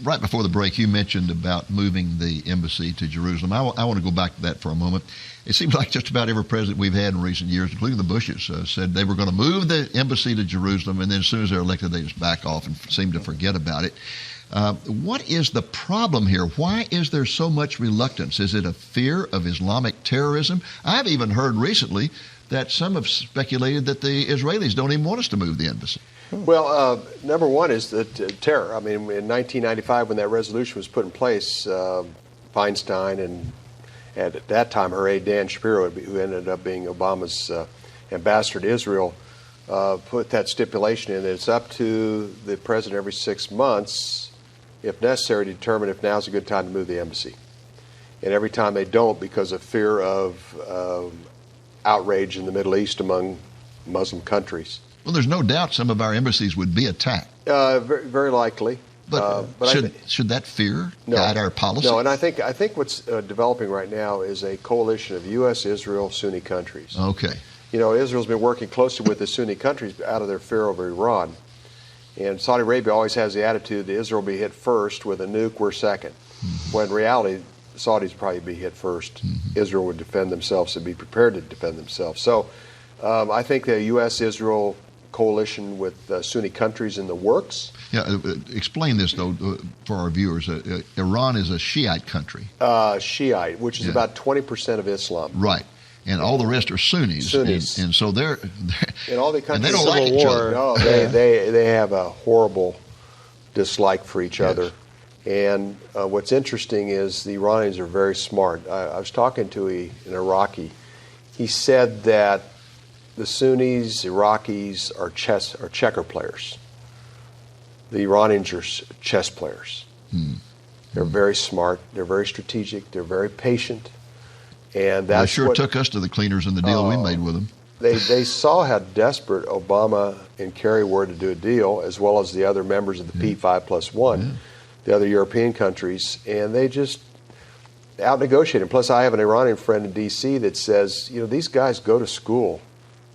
right before the break, you mentioned about moving the embassy to Jerusalem. I want to go back to that for a moment. It seems like just about every president we've had in recent years, including the Bushes, said they were going to move the embassy to Jerusalem, and then as soon as they're elected, they just back off and seem to forget about it. What is the problem here? Why is there so much reluctance? Is it a fear of Islamic terrorism? I've even heard recently that some have speculated that the Israelis don't even want us to move the embassy. Well, number one is the terror. I mean, in 1995, when that resolution was put in place, Feinstein and at that time her aide Dan Shapiro, who ended up being Obama's ambassador to Israel, put that stipulation in that it's up to the president every 6 months, if necessary, to determine if now's a good time to move the embassy. And every time they don't, because of fear of outrage in the Middle East among Muslim countries. Well, there's no doubt some of our embassies would be attacked. Very, very likely. But should that fear guide our policy? No, and I think what's developing right now is a coalition of U.S., Israel, Sunni countries. Okay. You know, Israel's been working closely with the Sunni countries out of their fear over Iran. And Saudi Arabia always has the attitude that Israel will be hit first with a nuke, we're second. Mm-hmm. When in reality, Saudis probably be hit first. Mm-hmm. Israel would defend themselves and be prepared to defend themselves. So I think the U.S.-Israel coalition with Sunni countries in the works. Yeah, explain this, though, for our viewers. Iran is a Shiite country. Shiite, which is about 20% of Islam. Right. And all the rest are Sunnis. And so they're in all the countries, and they don't like each other. No, they have a horrible dislike for each other. And what's interesting is the Iranians are very smart. I was talking to an Iraqi. He said that the Sunnis, Iraqis are checker players. The Iranians are chess players. They're very smart. They're very strategic. They're very patient. And that's they sure took us to the cleaners in the deal we made with them. They saw how desperate Obama and Kerry were to do a deal, as well as the other members of the P5+1, the other European countries, and they just out-negotiated. Plus, I have an Iranian friend in D.C. that says, you know, these guys go to school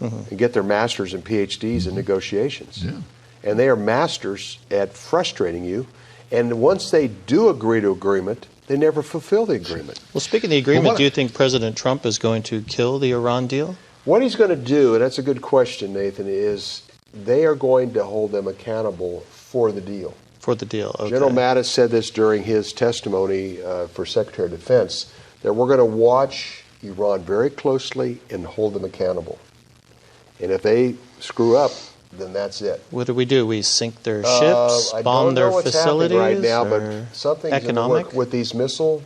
and get their masters and PhDs in negotiations. Yeah. And they are masters at frustrating you. And once they do agree to agreement, they never fulfill the agreement. Well, speaking of the agreement, do you think President Trump is going to kill the Iran deal? What he's going to do, and that's a good question, Nathan, is they are going to hold them accountable for the deal. For the deal, okay. General Mattis said this during his testimony for Secretary of Defense, that we're going to watch Iran very closely and hold them accountable. And if they screw up, then that's it. What do? We sink their ships, bomb their facilities? I don't know what's happening right now, but something's in the work with these missile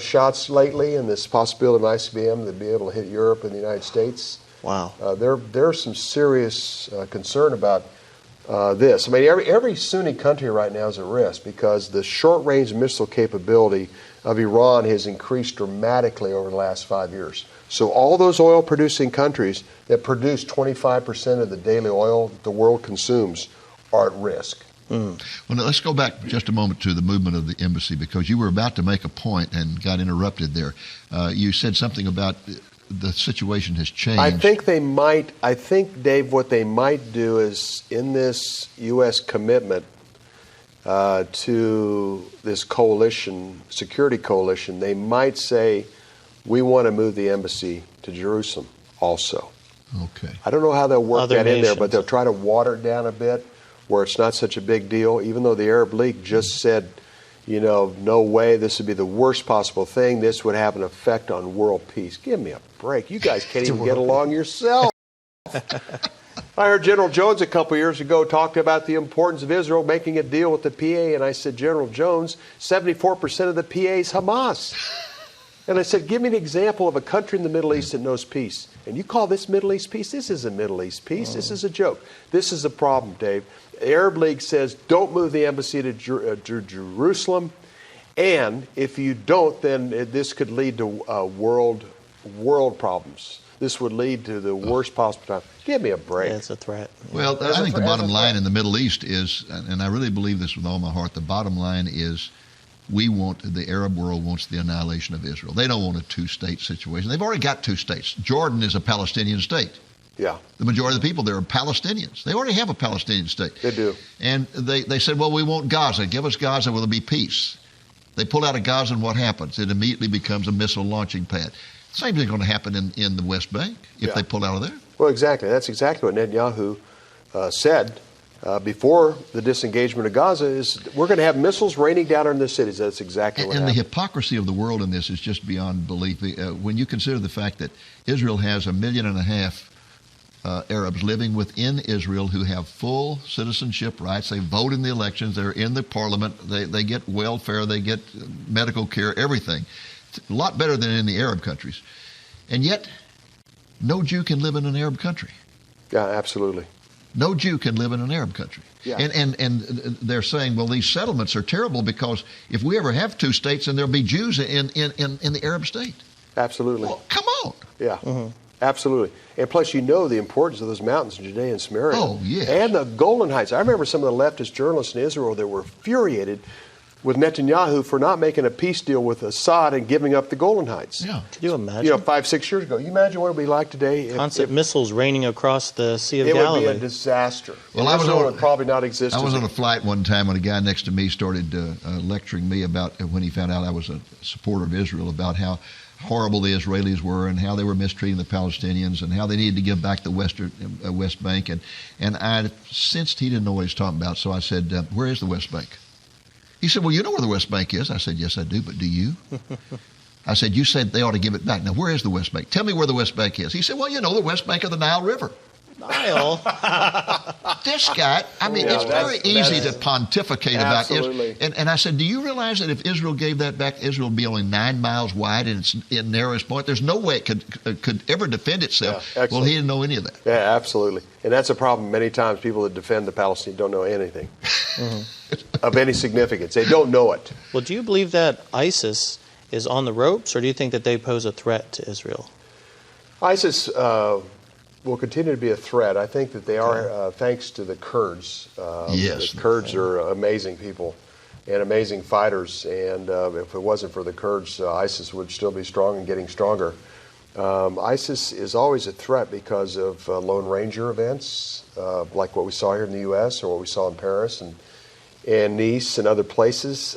shots lately, and this possibility of ICBM to be able to hit Europe and the United States. Wow. There's some serious concern about this. I mean, every Sunni country right now is at risk because the short-range missile capability of Iran has increased dramatically over the last 5 years. So all those oil-producing countries that produce 25% of the daily oil the world consumes are at risk. Well, now let's go back just a moment to the movement of the embassy, because you were about to make a point and got interrupted there. You said something about the situation has changed. I think, Dave, what they might do is in this U.S. commitment to this coalition, security coalition, they might say, we want to move the embassy to Jerusalem also. Okay. I don't know how they'll work that in there, but they'll try to water it down a bit where it's not such a big deal, even though the Arab League just said, you know, no way, this would be the worst possible thing. This would have an effect on world peace. Give me a break. You guys can't even get along yourself. I heard General Jones a couple years ago talk about the importance of Israel making a deal with the PA, and I said, General Jones, 74% of the PA is Hamas. And I said, give me an example of a country in the Middle East that knows peace. And you call this Middle East peace? This isn't Middle East peace. This is a joke. This is a problem, Dave. The Arab League says don't move the embassy to Jerusalem. And if you don't, then this could lead to world problems. This would lead to the worst possible time. Give me a break. Yeah, it's a threat. Well, I think the bottom line in the Middle East is, and I really believe this with all my heart, the bottom line is the Arab world wants the annihilation of Israel. They don't want a two-state situation. They've already got two states. Jordan is a Palestinian state. Yeah. The majority of the people there are Palestinians. They already have a Palestinian state. They do. And they said, well, we want Gaza. Give us Gaza, will there be peace? They pull out of Gaza, and what happens? It immediately becomes a missile launching pad. Same thing going to happen in the West Bank if they pull out of there. Well, exactly. That's exactly what Netanyahu said before the disengagement of Gaza is we're going to have missiles raining down on the cities. That's exactly what happened. And the hypocrisy of the world in this is just beyond belief. When you consider the fact that Israel has 1.5 million Arabs living within Israel who have full citizenship rights. They vote in the elections. They're in the parliament. They get welfare. They get medical care, everything. It's a lot better than in the Arab countries. And yet, no Jew can live in an Arab country. Yeah, absolutely. No Jew can live in an Arab country. Yeah. And they're saying, well, these settlements are terrible because if we ever have two states, then there'll be Jews in the Arab state. Absolutely. Well, come on. Yeah. Absolutely. And plus, you know the importance of those mountains in Judea and Samaria. Oh, yes. And the Golan Heights. I remember some of the leftist journalists in Israel that were infuriated with Netanyahu for not making a peace deal with Assad and giving up the Golan Heights. Yeah. Can you imagine? 5-6 years ago. You imagine what it would be like today? Constant missirs raining across the Sea of Galilee. It Galilee. would be a disaster. Well, Israel would probably not exist. I was on a flight one time when a guy next to me started lecturing me about when he found out I was a supporter of Israel, about how horrible the Israelis were and how they were mistreating the Palestinians and how they needed to give back the West Bank. And I sensed he didn't know what he was talking about, so I said, where is the West Bank? He said, well, you know where the West Bank is. I said, yes, I do, but do you? I said, you said they ought to give it back. Now, where is the West Bank? Tell me where the West Bank is. He said, well, the West Bank of the Nile River. Nile? This guy, it's very easy to pontificate about Israel. And I said, do you realize that if Israel gave that back, Israel would be only 9 miles wide in its narrowest point? There's no way it could ever defend itself. Yeah, well, he didn't know any of that. Yeah, absolutely. And that's a problem. Many times people that defend the Palestinians don't know anything of any significance. They don't know it. Well, do you believe that ISIS is on the ropes, or do you think that they pose a threat to Israel? ISIS will continue to be a threat. I think that they are, thanks to the Kurds. Yes. The Kurds are amazing people and amazing fighters. And if it wasn't for the Kurds, ISIS would still be strong and getting stronger. ISIS is always a threat because of Lone Ranger events, like what we saw here in the U.S. or what we saw in Paris and Nice and other places.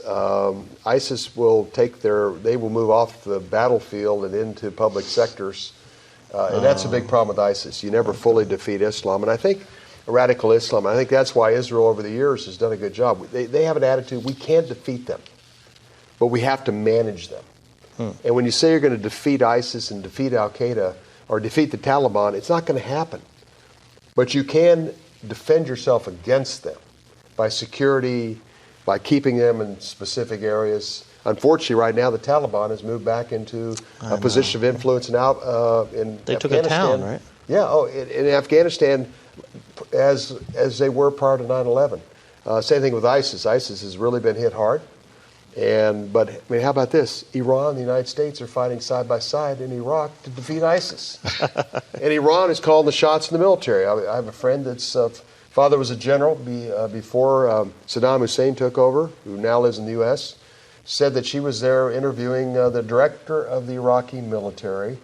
ISIS will they will move off the battlefield and into public sectors. And that's a big problem with ISIS. You never fully defeat Islam. And I think radical Islam, I think that's why Israel over the years has done a good job. They have an attitude, we can't defeat them, but we have to manage them. And when you say you're going to defeat ISIS and defeat Al-Qaeda or defeat the Taliban, it's not going to happen. But you can defend yourself against them by security, by keeping them in specific areas. Unfortunately, right now, the Taliban has moved back into a position of influence now in They Afghanistan. took a town, right? Yeah, in Afghanistan, as they were prior to 9/11. Same thing with ISIS. ISIS has really been hit hard. But how about this? Iran and the United States are fighting side by side in Iraq to defeat ISIS. And Iran is calling the shots in the military. I have a friend that's father was a general before Saddam Hussein took over, who now lives in the U.S., said that she was there interviewing the director of the Iraqi military,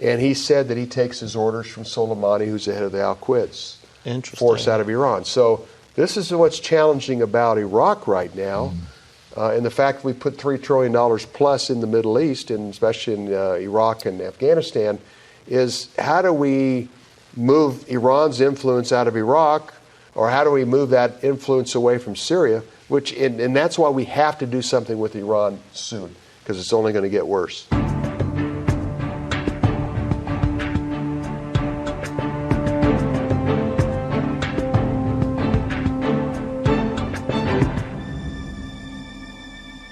and he said that he takes his orders from Soleimani, who's the head of the Al-Quds force out of Iran. So this is what's challenging about Iraq right now, and the fact we put $3 trillion plus in the Middle East, and especially in Iraq and Afghanistan, is how do we move Iran's influence out of Iraq, or how do we move that influence away from Syria? And that's why we have to do something with Iran soon, because it's only going to get worse.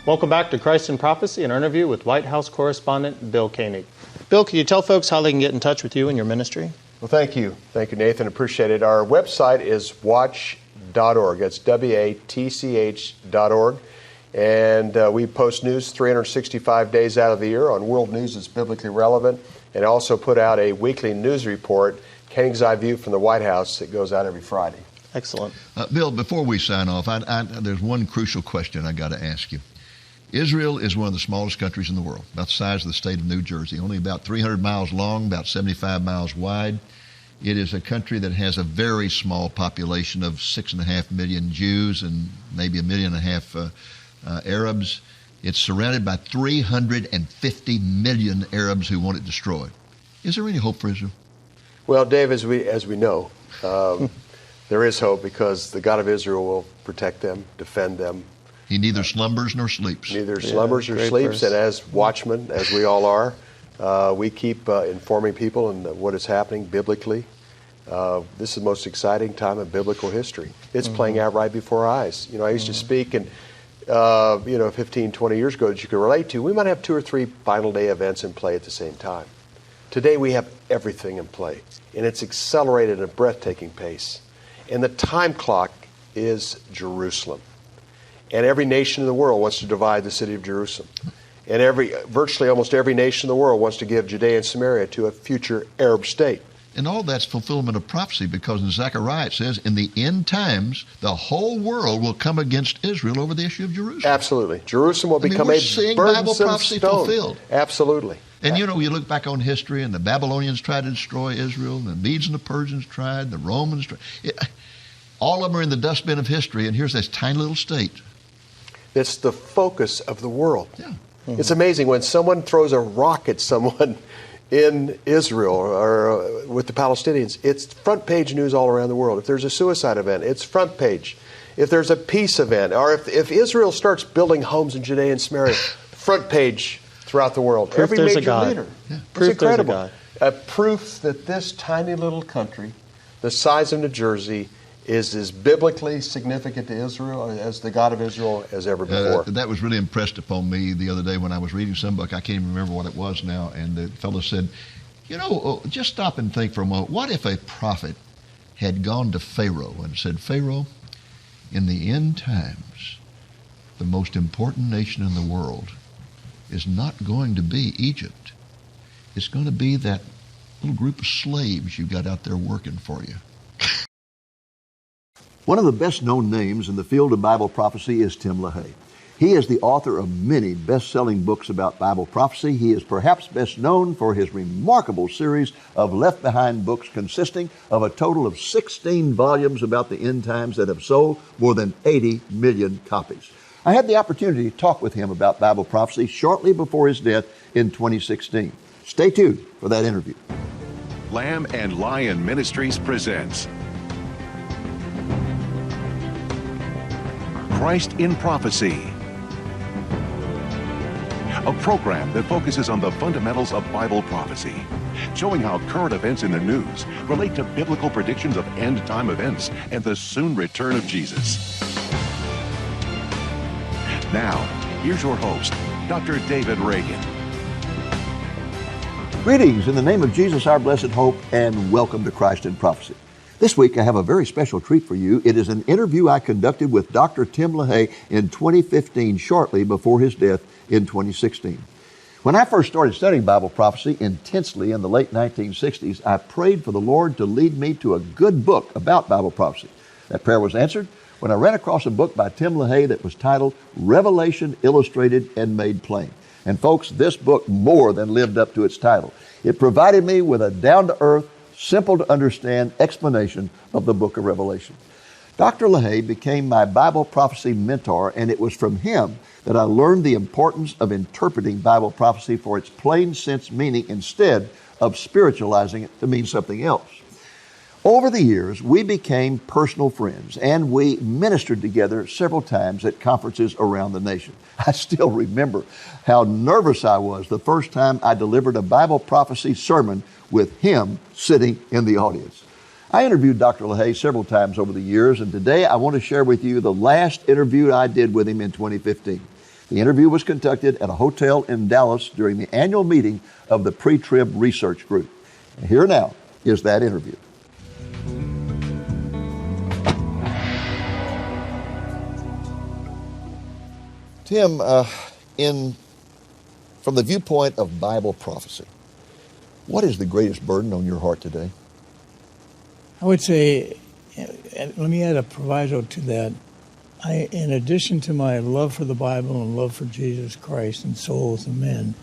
Welcome back to Christ in Prophecy, an interview with White House correspondent Bill Koenig. Bill, can you tell folks how they can get in touch with you and your ministry? Well, thank you. Thank you, Nathan. Appreciate it. Our website is watch.org. That's WATCH.org. And we post news 365 days out of the year on world news that's biblically relevant, and also put out a weekly news report, Koenig's Eye View from the White House, that goes out every Friday. Excellent. Bill, before we sign off, there's one crucial question I got to ask you. Israel is one of the smallest countries in the world, about the size of the state of New Jersey, only about 300 miles long, about 75 miles wide. It is a country that has a very small population of 6.5 million Jews and maybe 1.5 million Arabs. It's surrounded by 350 million Arabs who want it destroyed. Is there any hope for Israel? Well, Dave, as we know, there is hope, because the God of Israel will protect them, defend them. He neither slumbers nor sleeps. Neither slumbers nor sleeps, and as watchmen, as we all are, we keep informing people on what is happening biblically. This is the most exciting time of biblical history. It's playing out right before our eyes. I used to speak, and 15, 20 years ago that you could relate to, we might have 2 or 3 final day events in play at the same time. Today we have everything in play, and it's accelerated at a breathtaking pace. And the time clock is Jerusalem. And every nation in the world wants to divide the city of Jerusalem. And virtually almost every nation in the world wants to give Judea and Samaria to a future Arab state. And all that's fulfillment of prophecy, because in Zechariah it says, in the end times, the whole world will come against Israel over the issue of Jerusalem. Absolutely. Jerusalem will become we're a seeing Bible burdensome prophecy stone. fulfilled. Absolutely. And you look back on history, and the Babylonians tried to destroy Israel, and the Medes and the Persians tried, the Romans tried. All of them are in the dustbin of history, and here's this tiny little state. It's the focus of the world. Yeah. Mm-hmm. It's amazing when someone throws a rock at someone in Israel or with the Palestinians, it's front page news all around the world. If there's a suicide event, it's front page. If there's a peace event, or if Israel starts building homes in Judea and Samaria, front page throughout the world. Proof Every there's major a God. leader. Yeah. It's incredible. Proof that this tiny little country, the size of New Jersey, is as biblically significant to Israel as the God of Israel as ever before. That was really impressed upon me the other day when I was reading some book. I can't even remember what it was now. And the fellow said, just stop and think for a moment. What if a prophet had gone to Pharaoh and said, Pharaoh, in the end times, the most important nation in the world is not going to be Egypt. It's going to be that little group of slaves you got out there working for you. One of the best-known names in the field of Bible prophecy is Tim LaHaye. He is the author of many best-selling books about Bible prophecy. He is perhaps best known for his remarkable series of Left Behind books consisting of a total of 16 volumes about the end times that have sold more than 80 million copies. I had the opportunity to talk with him about Bible prophecy shortly before his death in 2016. Stay tuned for that interview. Lamb and Lion Ministries presents Christ in Prophecy, a program that focuses on the fundamentals of Bible prophecy, showing how current events in the news relate to biblical predictions of end-time events and the soon return of Jesus. Now, here's your host, Dr. David Reagan. Greetings in the name of Jesus, our blessed hope, and welcome to Christ in Prophecy. This week, I have a very special treat for you. It is an interview I conducted with Dr. Tim LaHaye in 2015, shortly before his death in 2016. When I first started studying Bible prophecy intensely in the late 1960s, I prayed for the Lord to lead me to a good book about Bible prophecy. That prayer was answered when I ran across a book by Tim LaHaye that was titled Revelation Illustrated and Made Plain. And folks, this book more than lived up to its title. It provided me with a down-to-earth, simple to understand explanation of the book of Revelation. Dr. LaHaye became my Bible prophecy mentor, and it was from him that I learned the importance of interpreting Bible prophecy for its plain sense meaning instead of spiritualizing it to mean something else. Over the years, we became personal friends, and we ministered together several times at conferences around the nation. I still remember how nervous I was the first time I delivered a Bible prophecy sermon with him sitting in the audience. I interviewed Dr. LaHaye several times over the years, and today I want to share with you the last interview I did with him in 2015. The interview was conducted at a hotel in Dallas during the annual meeting of the Pre-Trib Research Group. And here now is that interview. Tim, from the viewpoint of Bible prophecy, what is the greatest burden on your heart today? I would say, let me add a proviso to that. In addition to my love for the Bible and love for Jesus Christ and souls and men,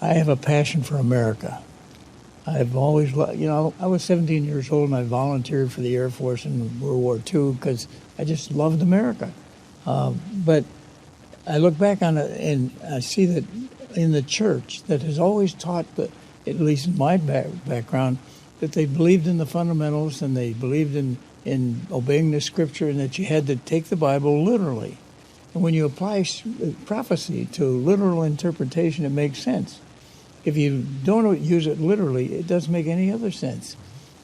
I have a passion for America. I've always, I was 17 years old and I volunteered for the Air Force in World War II because I just loved America. But I look back on it and I see that in the church that has always taught, at least in my background, that they believed in the fundamentals and they believed in obeying the Scripture and that you had to take the Bible literally. And when you apply prophecy to literal interpretation, it makes sense. If you don't use it literally, it doesn't make any other sense.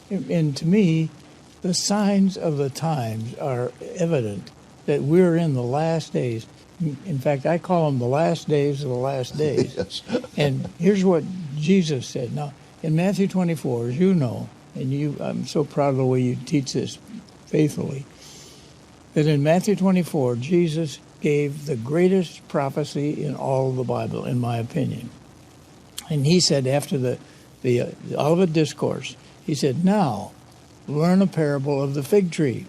And to me, the signs of the times are evident that we're in the last days. In fact, I call them the last days of the last days. Yes. And here's what Jesus said. Now, in Matthew 24, as you know, and I'm so proud of the way you teach this faithfully, that in Matthew 24, Jesus gave the greatest prophecy in all of the Bible, in my opinion. And he said after the Olivet Discourse, he said, "Now, learn a parable of the fig tree.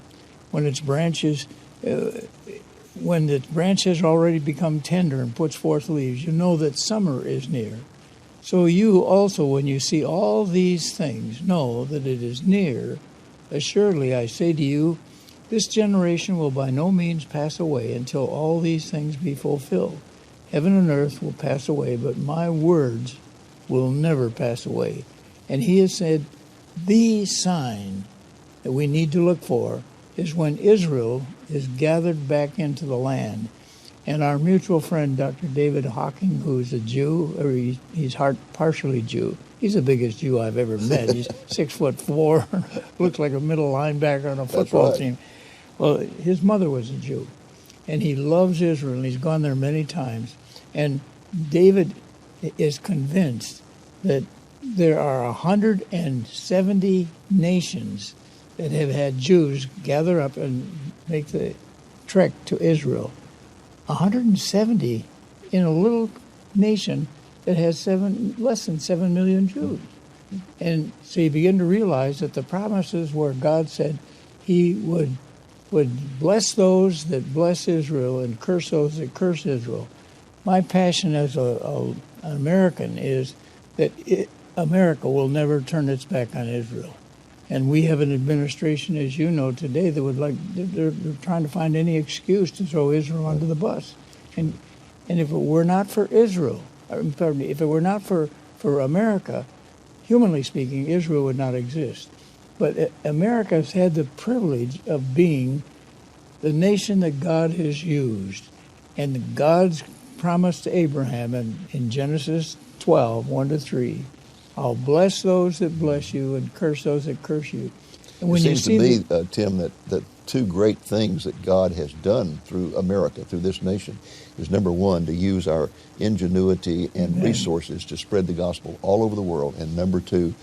When its branches, when the branch has already become tender and puts forth leaves, you know that summer is near. So you also, when you see all these things, know that it is near. Assuredly, I say to you, this generation will by no means pass away until all these things be fulfilled. Heaven and earth will pass away, but my words will never pass away." And he has said, the sign that we need to look for is when Israel is gathered back into the land. And our mutual friend, Dr. David Hawking, who's a Jew, or he's partially Jew. He's the biggest Jew I've ever met. He's 6'4", looks like a middle linebacker on a football team. Well, his mother was a Jew, and he loves Israel, and he's gone there many times. And David is convinced that there are 170 nations that have had Jews gather up and make the trek to Israel. 170 in a little nation that has less than 7 million Jews. And so you begin to realize that the promises where God said he would bless those that bless Israel and curse those that curse Israel. My passion as an American is that America will never turn its back on Israel. And we have an administration, as you know, today that would they're trying to find any excuse to throw Israel under the bus. And if it were not for Israel, pardon me, if it were not for America, humanly speaking, Israel would not exist. But America has had the privilege of being the nation that God has used. And God's promise to Abraham in Genesis 12, 1-3, I'll bless those that bless you and curse those that curse you. And when it seems to me, Tim, that two great things that God has done through America, through this nation, is number one, to use our ingenuity and resources to spread the gospel all over the world, and number two,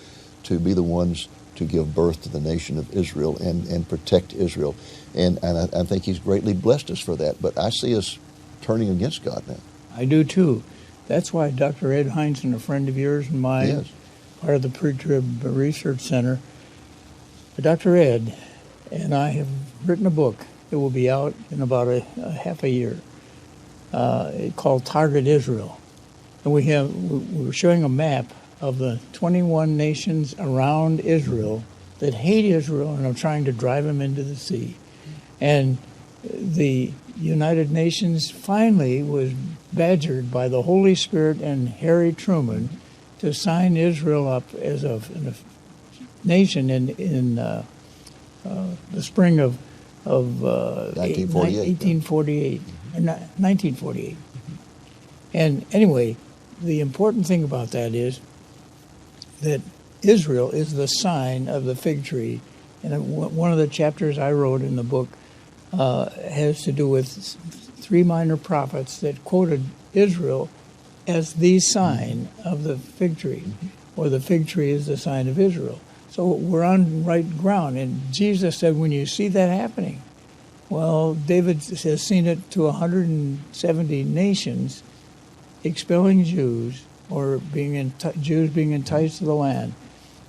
to be the ones to give birth to the nation of Israel and protect Israel. And I think he's greatly blessed us for that. But I see us turning against God now. I do too. That's why Dr. Ed Heinzen, a friend of yours and mine, part of the Pre-Trib Research Center, Dr. Ed and I have written a book that will be out in about a half a year called Target Israel. And we're showing a map of the 21 nations around Israel that hate Israel and are trying to drive them into the sea. And the United Nations finally was badgered by the Holy Spirit and Harry Truman to sign Israel up as a nation in the spring of 1848. 1948. And anyway, the important thing about that is that Israel is the sign of the fig tree. And one of the chapters I wrote in the book has to do with 3 minor prophets that quoted Israel as the sign of the fig tree, or the fig tree is the sign of Israel. So we're on right ground. And Jesus said, when you see that happening, well, David has seen it to 170 nations expelling Jews, or Jews being enticed to the land.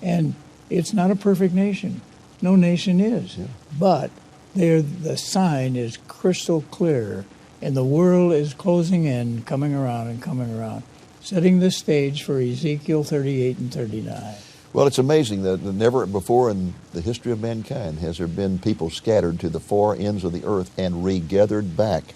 And it's not a perfect nation. No nation is. Yeah. But the sign is crystal clear, and the world is closing in, coming around, setting the stage for Ezekiel 38 and 39. Well, it's amazing that never before in the history of mankind has there been people scattered to the far ends of the earth and regathered back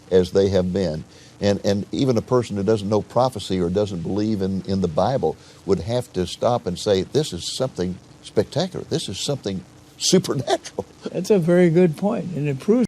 as they have been. And even a person who doesn't know prophecy or doesn't believe in the Bible would have to stop and say, this is something spectacular. This is something supernatural. That's a very good point, and it proves